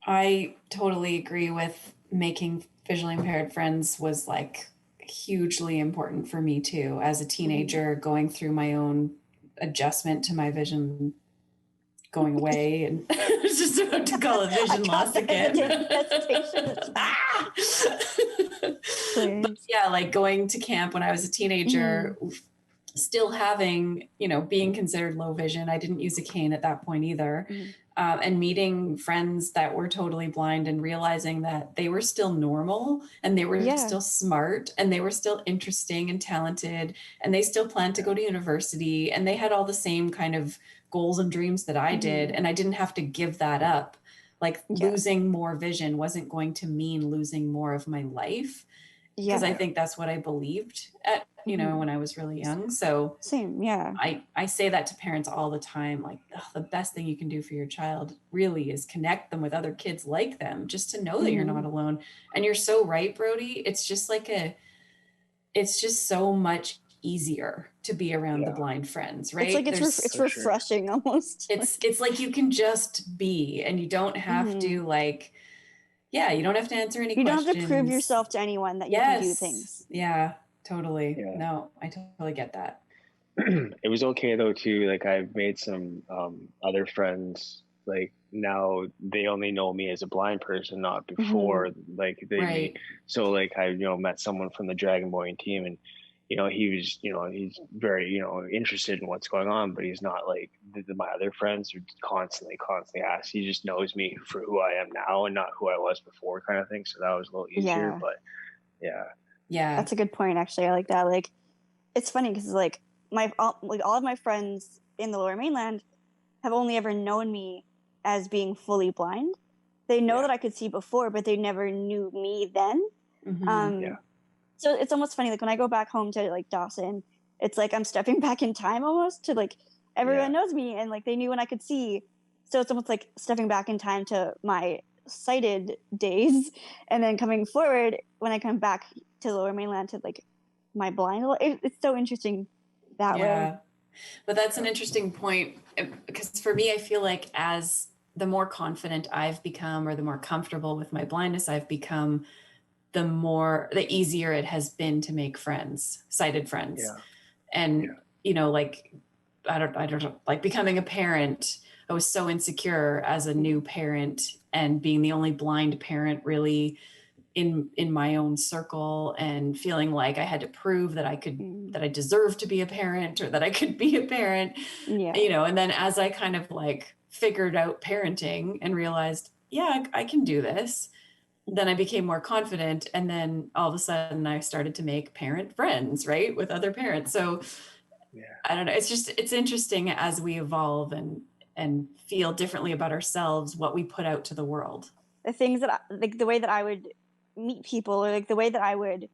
I totally agree with making visually impaired friends was like hugely important for me too. As a teenager, going through my own adjustment to my vision going away, and I was just about to call it vision loss again. But yeah, like going to camp when I was a teenager, still having, being considered low vision. I didn't use a cane at that point either. And meeting friends that were totally blind and realizing that they were still normal and they were still smart and they were still interesting and talented and they still planned to go to university and they had all the same kind of goals and dreams that I did. And I didn't have to give that up. Like losing more vision wasn't going to mean losing more of my life. Because I think that's what I believed at, when I was really young. So same, yeah. I say that to parents all the time, like the best thing you can do for your child really is connect them with other kids like them, just to know that you're not alone. And you're so right, Brody. It's just like it's just so much easier to be around the blind friends, right? It's like it's refreshing almost. It's like you can just be, and you don't have to like, you don't have to answer any questions. You don't have to prove yourself to anyone that you can do things. Yeah, totally. Yeah. No, I totally get that. It was okay though too. Like I've made some other friends. Like now they only know me as a blind person, not before. Like they, so like I met someone from the Dragon Boy team, and he was he's very interested in what's going on, but he's not like my other friends who constantly ask. He just knows me for who I am now and not who I was before, kind of thing. So that was a little easier. But yeah, that's a good point. Actually, I like that. Like it's funny because like all of my friends in the Lower Mainland have only ever known me as being fully blind. They know that I could see before, but they never knew me then. So it's almost funny, like when I go back home to like Dawson, it's like I'm stepping back in time almost to like everyone knows me and like they knew when I could see. So it's almost like stepping back in time to my sighted days and then coming forward when I come back to the Lower Mainland to like my blind. It's so interesting that way. But that's an interesting point because for me, I feel like as the more confident I've become or the more comfortable with my blindness I've become, the easier it has been to make friends, sighted friends. And, like, I don't know, like becoming a parent, I was so insecure as a new parent and being the only blind parent really in my own circle and feeling like I had to prove that that I deserved to be a parent or that I could be a parent, and then as I kind of like figured out parenting and realized, I can do this, then I became more confident. And then all of a sudden I started to make parent friends, right, with other parents. So I don't know. It's interesting as we evolve and feel differently about ourselves, what we put out to the world. The things that like the way that I would meet people or like the way that I would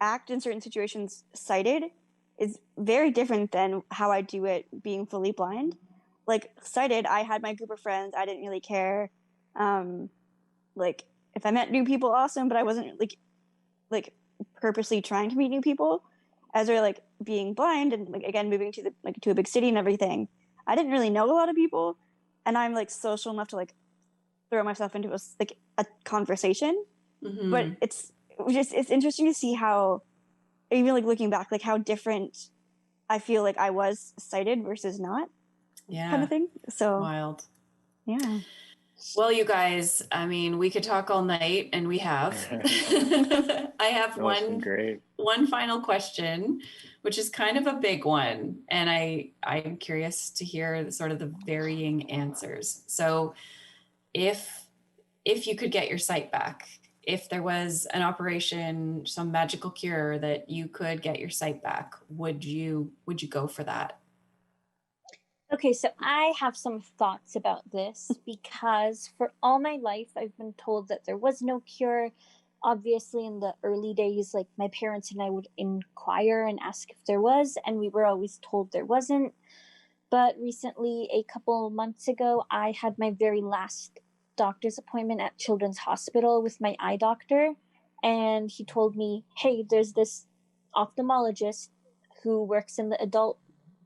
act in certain situations sighted is very different than how I do it being fully blind. Like sighted, I had my group of friends. I didn't really care. Like if I met new people, awesome, but I wasn't like purposely trying to meet new people. As we're like being blind and like again moving to to a big city and everything, I didn't really know a lot of people, and I'm like social enough to like throw myself into a conversation. But it's interesting to see how, even like looking back, like how different I feel like I was sighted versus not, kind of thing. So wild. Yeah. Well, you guys, I mean, we could talk all night, and we have. I have one final question, which is kind of a big one, and I'm curious to hear the varying answers. So, if you could get your sight back, if there was an operation, some magical cure that you could get your sight back, would you go for that? Okay, so I have some thoughts about this because for all my life, I've been told that there was no cure. obviously in the early days, like my parents and I would inquire and ask if there was, and we were always told there wasn't. But recently, a couple months ago, I had my very last doctor's appointment at Children's Hospital with my eye doctor, and he told me, hey, there's this ophthalmologist who works in the adult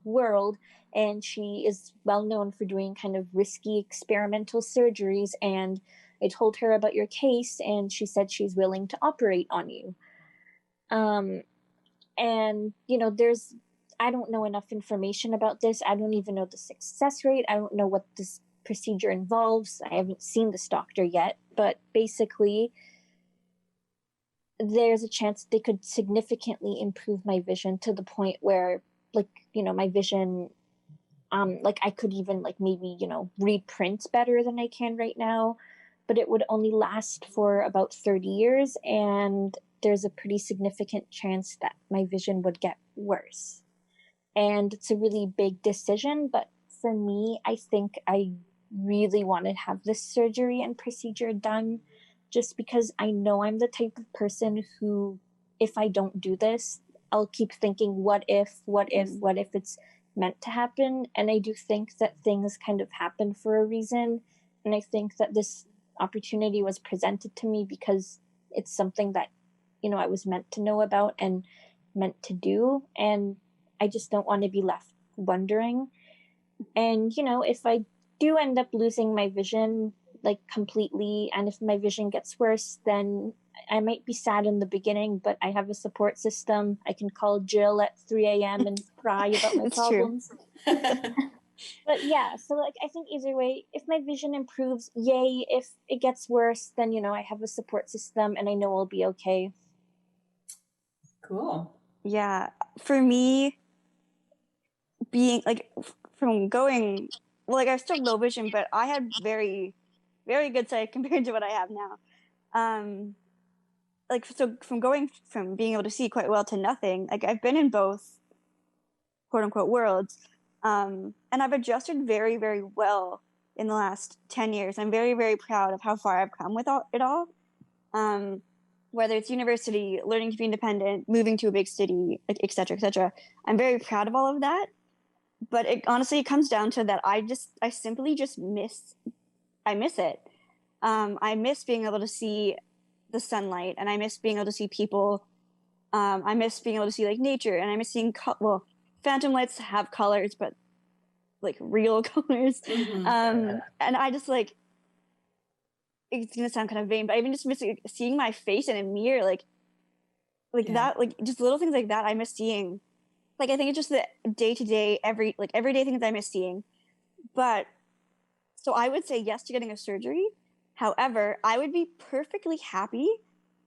world, and she is well known for doing kind of risky experimental surgeries, and I told her about your case, and she said she's willing to operate on you. And, you know, I don't know enough information about this. I don't even know the success rate. I don't know what this procedure involves. I haven't seen this doctor yet, but basically, there's a chance they could significantly improve my vision to the point where, like, you know, my vision, like I could even like maybe, you know, read print better than I can right now, but it would only last for about 30 years, and there's a pretty significant chance that my vision would get worse. And it's a really big decision, but for me, I think I really want to have this surgery and procedure done, just because I know I'm the type of person who, if I don't do this, I'll keep thinking, what if it's meant to happen? And I do think that things kind of happen for a reason. And I think that this opportunity was presented to me because it's something that, you know, I was meant to know about and meant to do. And I just don't want to be left wondering. And, you know, if I do end up losing my vision, like completely, and if my vision gets worse, then I might be sad in the beginning, but I have a support system. I can call Jill at 3 a.m. and cry about my problems. But yeah, so like I think either way, if my vision improves, yay. If it gets worse, then, you know, I have a support system and I know I'll be okay. Cool. Yeah, for me, being like from going, well, like I have still low vision, but I had very, very good sight compared to what I have now. Like, so from going from being able to see quite well to nothing, like I've been in both quote unquote worlds. And I've adjusted very, very well in the last 10 years. I'm very, very proud of how far I've come with it all. Whether it's university, learning to be independent, moving to a big city, et cetera, et cetera. I'm very proud of all of that. But it honestly, it comes down to that I simply just miss it. I miss being able to see the sunlight, and I miss being able to see people. I miss being able to see like nature, and I miss seeing phantom lights have colors, but like real colors. And I just like, it's gonna sound kind of vain, but I even just miss seeing my face in a mirror, like that, like just little things like that I miss seeing. Like I think it's just the day-to-day, everyday things I miss seeing. But so I would say yes to getting a surgery. However, I would be perfectly happy,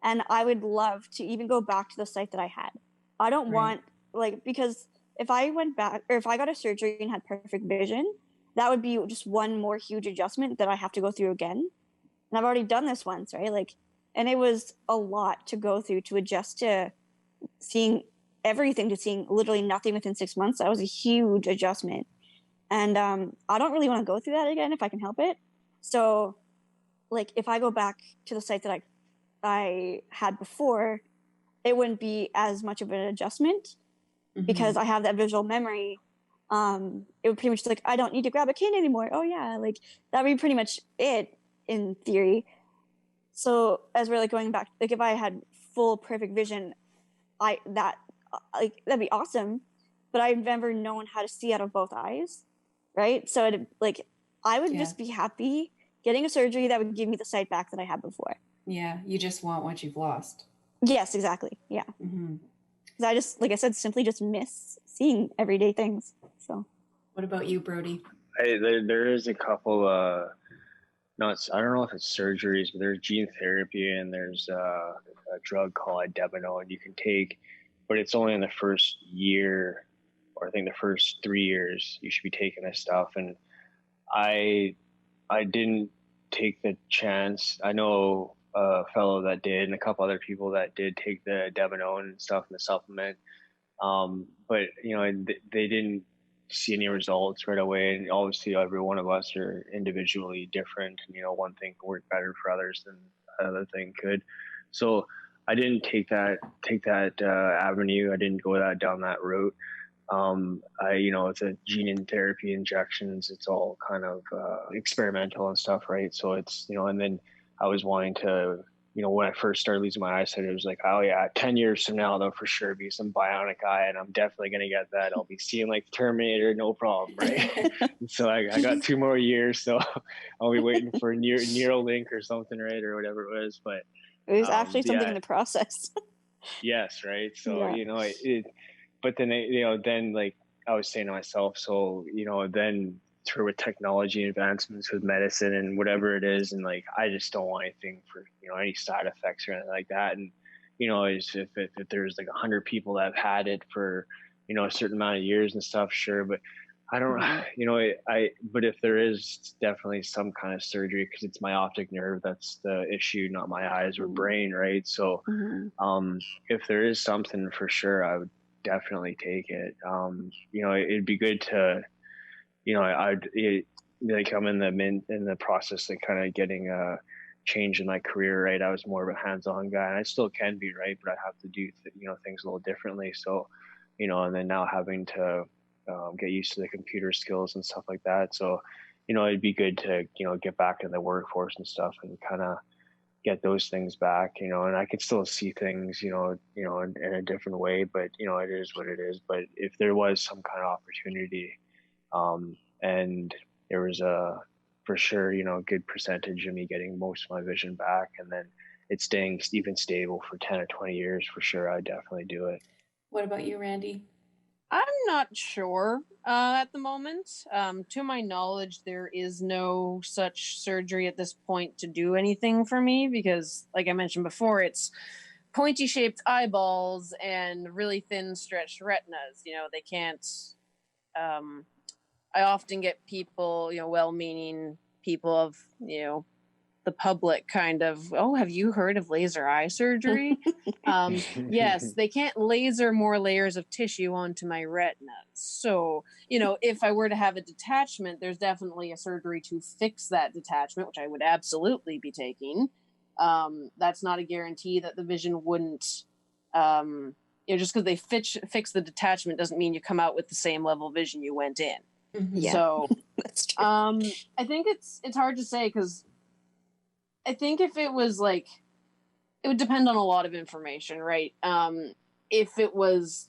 and I would love to even go back to the sight that I had. I don't want, like, because if I went back, or if I got a surgery and had perfect vision, that would be just one more huge adjustment that I have to go through again. And I've already done this once, right? Like, and it was a lot to go through to adjust to seeing everything, to seeing literally nothing within 6 months. That was a huge adjustment. And I don't really want to go through that again if I can help it. So, like, if I go back to the site that I had before, it wouldn't be as much of an adjustment because I have that visual memory. It would pretty much like, I don't need to grab a cane anymore. Oh yeah, like that would be pretty much it in theory. So as we're like going back, like if I had full perfect vision, that'd be awesome. But I've never known how to see out of both eyes, right? So I would just be happy getting a surgery that would give me the sight back that I had before. Yeah, you just want what you've lost. Yes, exactly. Yeah. Because I just, like I said, simply just miss seeing everyday things. So. What about you, Brody? There is a couple. I don't know if it's surgeries, but there's gene therapy and there's a drug called Adventitious you can take, but it's only in the first year, or I think the first 3 years you should be taking this stuff. And I didn't take the chance. I know a fellow that did, and a couple other people that did take the Adventitious and stuff in the supplement. But they didn't see any results right away. And obviously every one of us are individually different. And, one thing could work better for others than another thing could. So I didn't take that avenue. I didn't go down that route. It's a gene therapy injections. It's all kind of experimental and stuff, right? So it's, and then I was wanting to, when I first started losing my eyesight, it was like, oh yeah, 10 years from now, there'll for sure be some bionic eye, and I'm definitely going to get that. I'll be seeing like Terminator, no problem, right? So I got 2 more years, so I'll be waiting for Neuralink or something, right? Or whatever it was. But it was actually something in the process. Yes, right. So, but then, then like I was saying to myself, so, then through with technology advancements with medicine and whatever it is, and like I just don't want anything for any side effects or anything like that. And if there's like 100 people that have had it for a certain amount of years and stuff, sure, but I don't but if there is definitely some kind of surgery, because it's my optic nerve that's the issue, not my eyes or brain, right? So if there is something, for sure I would definitely take it. It'd be good to like I'm in the process of kind of getting a change in my career, right? I was more of a hands-on guy, and I still can be, right, but I have to do things a little differently. So and then now having to get used to the computer skills and stuff like that. So it'd be good to get back in the workforce and stuff, and kind of get those things back, and I could still see things in a different way, but it is what it is. But if there was some kind of opportunity, and there was for sure, a good percentage of me getting most of my vision back, and then it's staying even stable for 10 or 20 years, for sure, I'd definitely do it. What about you, Randy? I'm not sure at the moment. To my knowledge, there is no such surgery at this point to do anything for me, because, like I mentioned before, it's pointy shaped eyeballs and really thin stretched retinas. They can't. I often get people, well-meaning people of, the public kind of, oh, have you heard of laser eye surgery? Yes, they can't laser more layers of tissue onto my retinas. So, if I were to have a detachment, there's definitely a surgery to fix that detachment, which I would absolutely be taking. That's not a guarantee that the vision wouldn't, just because they fix the detachment doesn't mean you come out with the same level of vision you went in. Yeah. So, that's true. I think it's hard to say, because I think if it was like, it would depend on a lot of information, right? If it was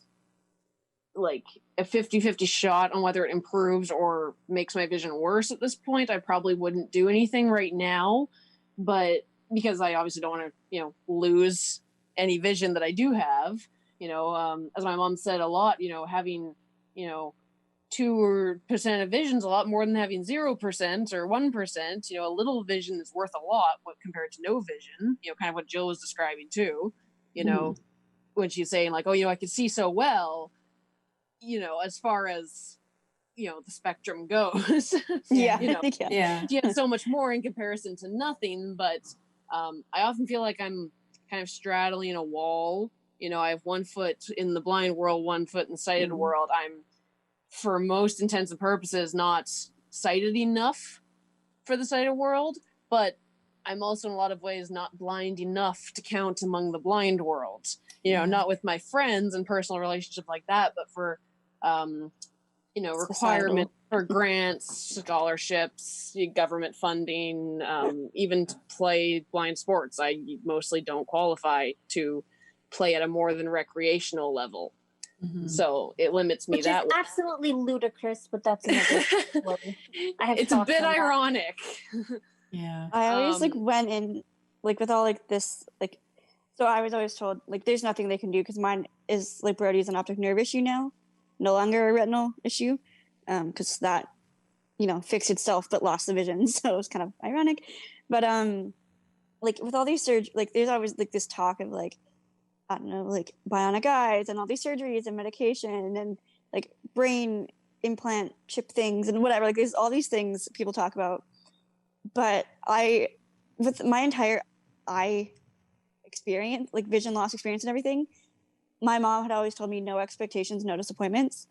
like a 50-50 shot on whether it improves or makes my vision worse at this point, I probably wouldn't do anything right now. But because I obviously don't want to, lose any vision that I do have, as my mom said a lot, having, 2% of vision is a lot more than having 0% or 1%. A little vision is worth a lot compared to no vision, kind of what Jill was describing too, when she's saying like, oh, I can see so well, as far as, the spectrum goes. Yeah. You have so much more in comparison to nothing. But I often feel like I'm kind of straddling a wall. I have 1 foot in the blind world, 1 foot in the sighted world. I'm, for most intents and purposes, not sighted enough for the sighted world, but I'm also in a lot of ways not blind enough to count among the blind world. Not with my friends and personal relationships like that, but for, requirement for grants, scholarships, government funding, even to play blind sports. I mostly don't qualify to play at a more than recreational level. So it limits me. Which that is absolutely ludicrous, but that's another story. It's a bit ironic. Yeah. I always went in with all this so I was always told there's nothing they can do, because mine is Brody's an optic nerve issue now, no longer a retinal issue, because that fixed itself but lost the vision. So it was kind of ironic. But with all these there's always this talk of I don't know, bionic eyes and all these surgeries and medication and brain implant chip things and whatever. There's all these things people talk about. But with my entire eye experience, vision loss experience and everything, my mom had always told me no expectations, no disappointments.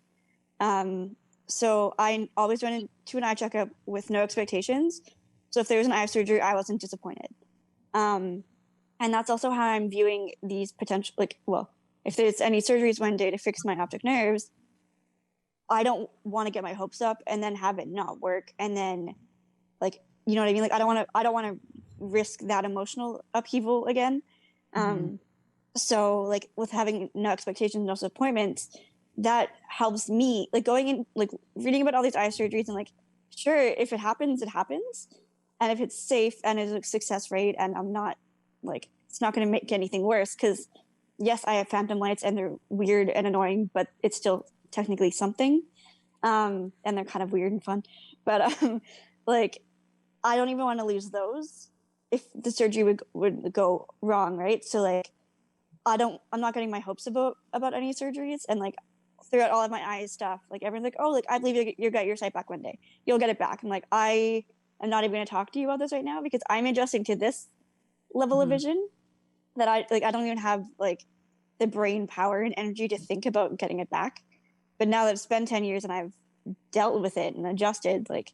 So I always went into an eye checkup with no expectations. So if there was an eye surgery, I wasn't disappointed. And that's also how I'm viewing these potential, like, well, if there's any surgeries one day to fix my optic nerves, I don't want to get my hopes up and then have it not work. And then, like, you know what I mean? Like, I don't want to risk that emotional upheaval again. So like with having no expectations, no disappointments, that helps me, like, going in, like, reading about all these eye surgeries and like, sure, if it happens, it happens. And if it's safe and is a success rate and I'm not, like, it's not going to make anything worse, because yes, I have phantom lights and they're weird and annoying, but it's still technically something. And they're kind of weird and fun. But like, I don't even want to lose those if the surgery would go wrong, right? So like, I'm not getting my hopes about any surgeries. And like, throughout all of my eyes stuff, like, everyone's like, oh, like, I believe you'll get your sight back one day. You'll get it back. I'm like, I am not even going to talk to you about this right now, because I'm adjusting to this level of vision that I don't even have like the brain power and energy to think about getting it back. But now that it's been 10 years and I've dealt with it and adjusted, like,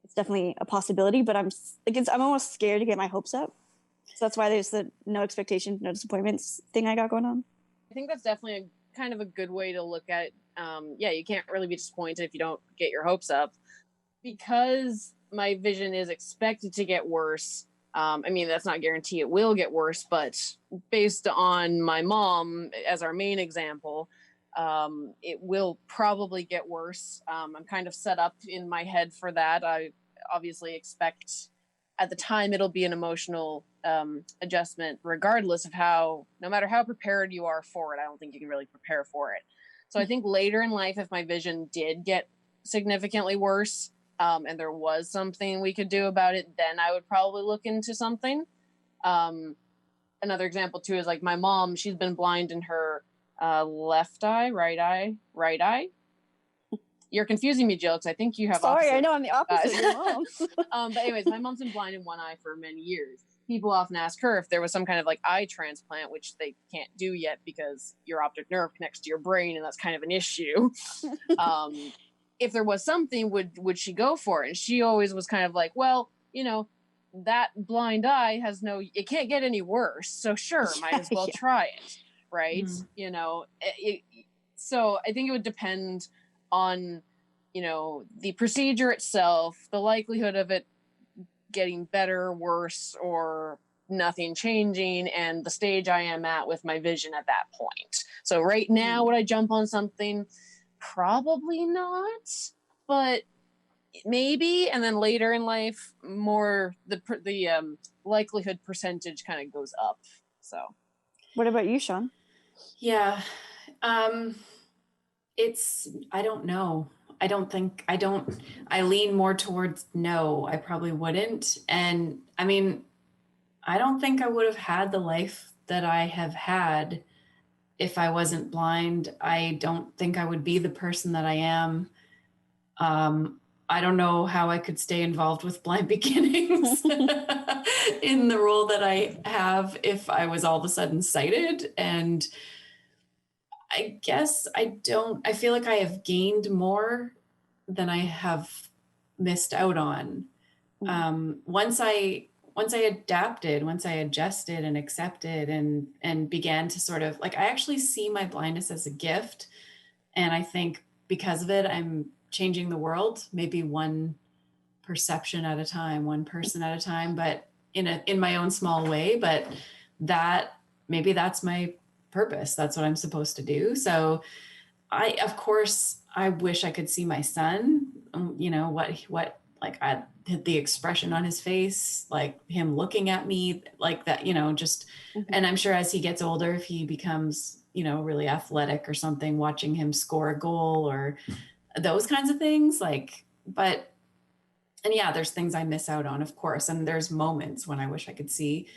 it's definitely a possibility, but I'm almost scared to get my hopes up. So that's why there's the no expectations, no disappointments thing I got going on. I think that's definitely kind of a good way to look at it. Yeah, you can't really be disappointed if you don't get your hopes up. Because my vision is expected to get worse, I mean, that's not guarantee it will get worse, but based on my mom as our main example, it will probably get worse. I'm kind of set up in my head for that. I obviously expect at the time it'll be an emotional adjustment, regardless of no matter how prepared you are for it. I don't think you can really prepare for it. So I think later in life, if my vision did get significantly worse, and there was something we could do about it, then I would probably look into something. Another example too is like my mom, she's been blind in her left eye, right eye. You're confusing me, Jill, because I think you have Sorry, opposite I know I'm the opposite of your mom. but anyways, my mom's been blind in one eye for many years. People often ask her if there was some kind of like eye transplant, which they can't do yet because your optic nerve connects to your brain, and that's kind of an issue. If there was something, would she go for it? And she always was kind of like, well, you know, that blind eye it can't get any worse. So sure, might as well try it. Right. You know, so I think it would depend on, you know, the procedure itself, the likelihood of it getting better, worse, or nothing changing, and the stage I am at with my vision at that point. So right now, would I jump on something? Probably not, but maybe. And then later in life, more the likelihood percentage kind of goes up. So, what about you, Sean? Yeah, I don't know. I lean more towards no, I probably wouldn't. And I mean, I don't think I would have had the life that I have had if I wasn't blind. I don't think I would be the person that I am. I don't know how I could stay involved with Blind Beginnings in the role that I have if I was all of a sudden sighted. And I guess I feel like I have gained more than I have missed out on. Once I adapted, once I adjusted and accepted and began to sort of like, I actually see my blindness as a gift. And I think because of it, I'm changing the world, maybe one perception at a time, one person at a time, but in my own small way. But maybe that's my purpose. That's what I'm supposed to do. So of course, I wish I could see my son, you know, what like I hit the expression on his face, like him looking at me like that, you know, just, and I'm sure as he gets older, if he becomes, you know, really athletic or something, watching him score a goal or those kinds of things, like, and yeah, there's things I miss out on, of course. And there's moments when I wish I could see.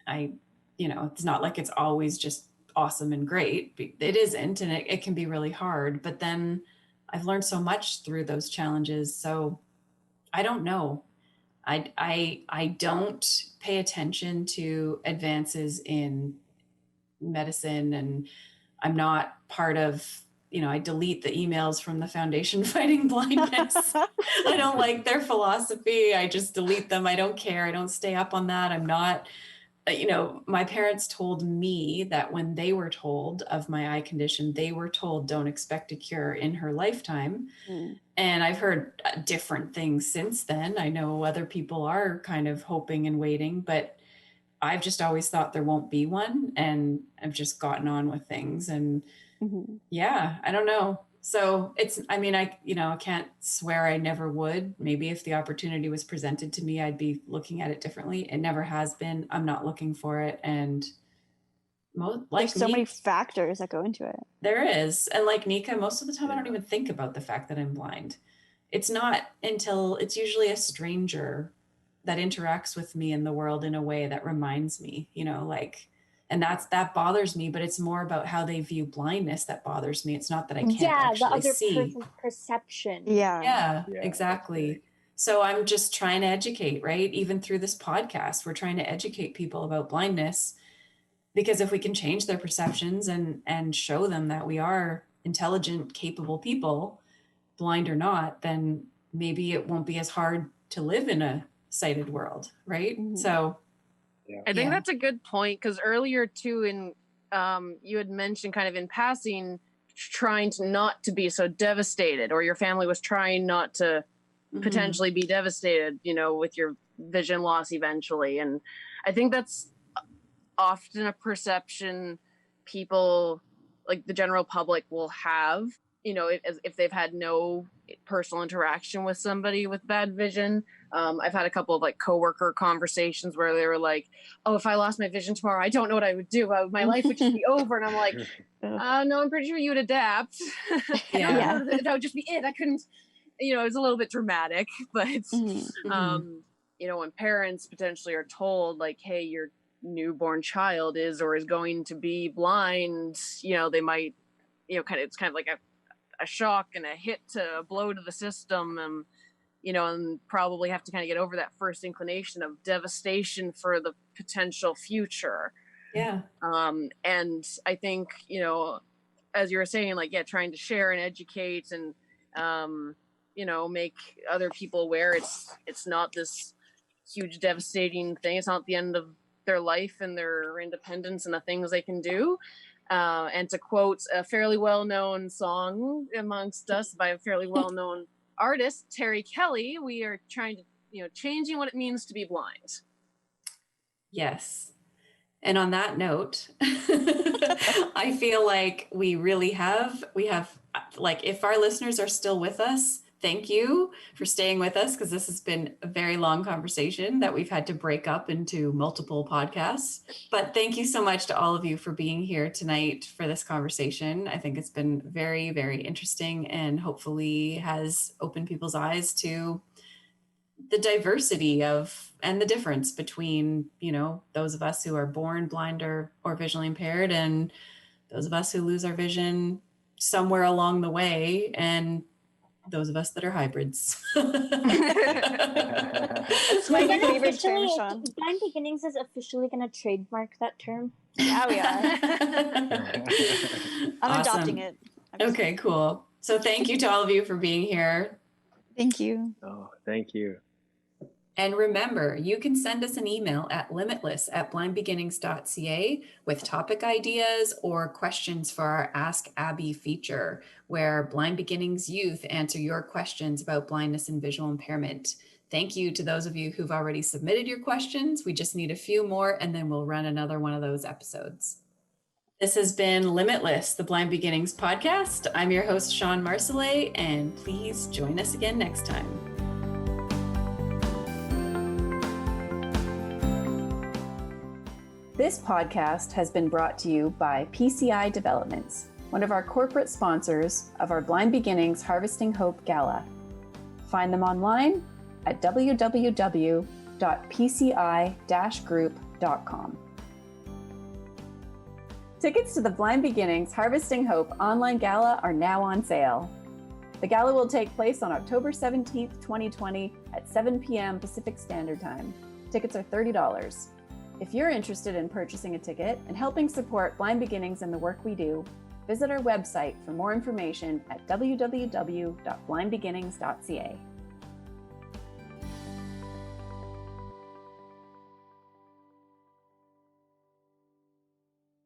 You know, it's not like it's always just awesome and great. It isn't, and it can be really hard, but then I've learned so much through those challenges. So I don't know. I don't pay attention to advances in medicine, and I'm not part of, you know, I delete the emails from the Foundation Fighting Blindness. I don't like their philosophy. I just delete them. I don't care. I don't stay up on that. I'm not my parents told me that when they were told of my eye condition, they were told don't expect a cure in her lifetime. And I've heard different things since then. I know other people are kind of hoping and waiting, but I've just always thought there won't be one, and I've just gotten on with things. And yeah, I don't know. So I can't swear I never would. Maybe if the opportunity was presented to me, I'd be looking at it differently. It never has been. I'm not looking for it. And there's so many factors that go into it. There is. And like Nika, most of the time I don't even think about the fact that I'm blind. It's not until it's usually a stranger that interacts with me in the world in a way that reminds me, and that bothers me, but it's more about how they view blindness that bothers me. It's not that I can't actually see. The other person's perception. Yeah, exactly. So I'm just trying to educate, right? Even through this podcast, we're trying to educate people about blindness, because if we can change their perceptions and show them that we are intelligent, capable people, blind or not, then maybe it won't be as hard to live in a sighted world, right? So I think that's a good point, because earlier too, you had mentioned kind of in passing, trying to not to be so devastated, or your family was trying not to potentially be devastated, with your vision loss eventually. And I think that's often a perception people, like the general public, will have, if they've had no personal interaction with somebody with bad vision. I've had a couple of like coworker conversations where they were like, oh, if I lost my vision tomorrow, I don't know what I would do. My life would just be over. And I'm like, no, I'm pretty sure you would adapt. That would just be it. I couldn't, it was a little bit dramatic, but when parents potentially are told like, hey, your newborn child is or is going to be blind, they might, it's kind of like a shock and a hit, to a blow to the system, and probably have to kind of get over that first inclination of devastation for the potential future. Yeah. And I think, as you were saying, like, trying to share and educate and, make other people aware it's not this huge devastating thing. It's not the end of their life and their independence and the things they can do. And to quote a fairly well-known song amongst us by a fairly well-known artist, Terry Kelly, we are trying to, changing what it means to be blind. Yes. And on that note, I feel like we have, like, if our listeners are still with us, thank you for staying with us, because this has been a very long conversation that we've had to break up into multiple podcasts. But thank you so much to all of you for being here tonight for this conversation. I think it's been very, very interesting, and hopefully has opened people's eyes to the diversity of and the difference between, those of us who are born blind or visually impaired, and those of us who lose our vision somewhere along the way, and those of us that are hybrids. It's my favorite term, Sean. Blind Beginnings is officially going to trademark that term. Yeah, we are. I'm adopting it. Okay, cool. So thank you to all of you for being here. Thank you. Oh, thank you. And remember, you can send us an email at limitless@blindbeginnings.ca with topic ideas or questions for our Ask Abby feature, where Blind Beginnings youth answer your questions about blindness and visual impairment. Thank you to those of you who've already submitted your questions. We just need a few more, and then we'll run another one of those episodes. This has been Limitless, the Blind Beginnings podcast. I'm your host, Sean Marcellet, and please join us again next time. This podcast has been brought to you by PCI Developments, one of our corporate sponsors of our Blind Beginnings Harvesting Hope Gala. Find them online at www.pci-group.com. Tickets to the Blind Beginnings Harvesting Hope online gala are now on sale. The gala will take place on October 17th, 2020 at 7 p.m. Pacific Standard Time. Tickets are $30. If you're interested in purchasing a ticket and helping support Blind Beginnings and the work we do, visit our website for more information at www.blindbeginnings.ca.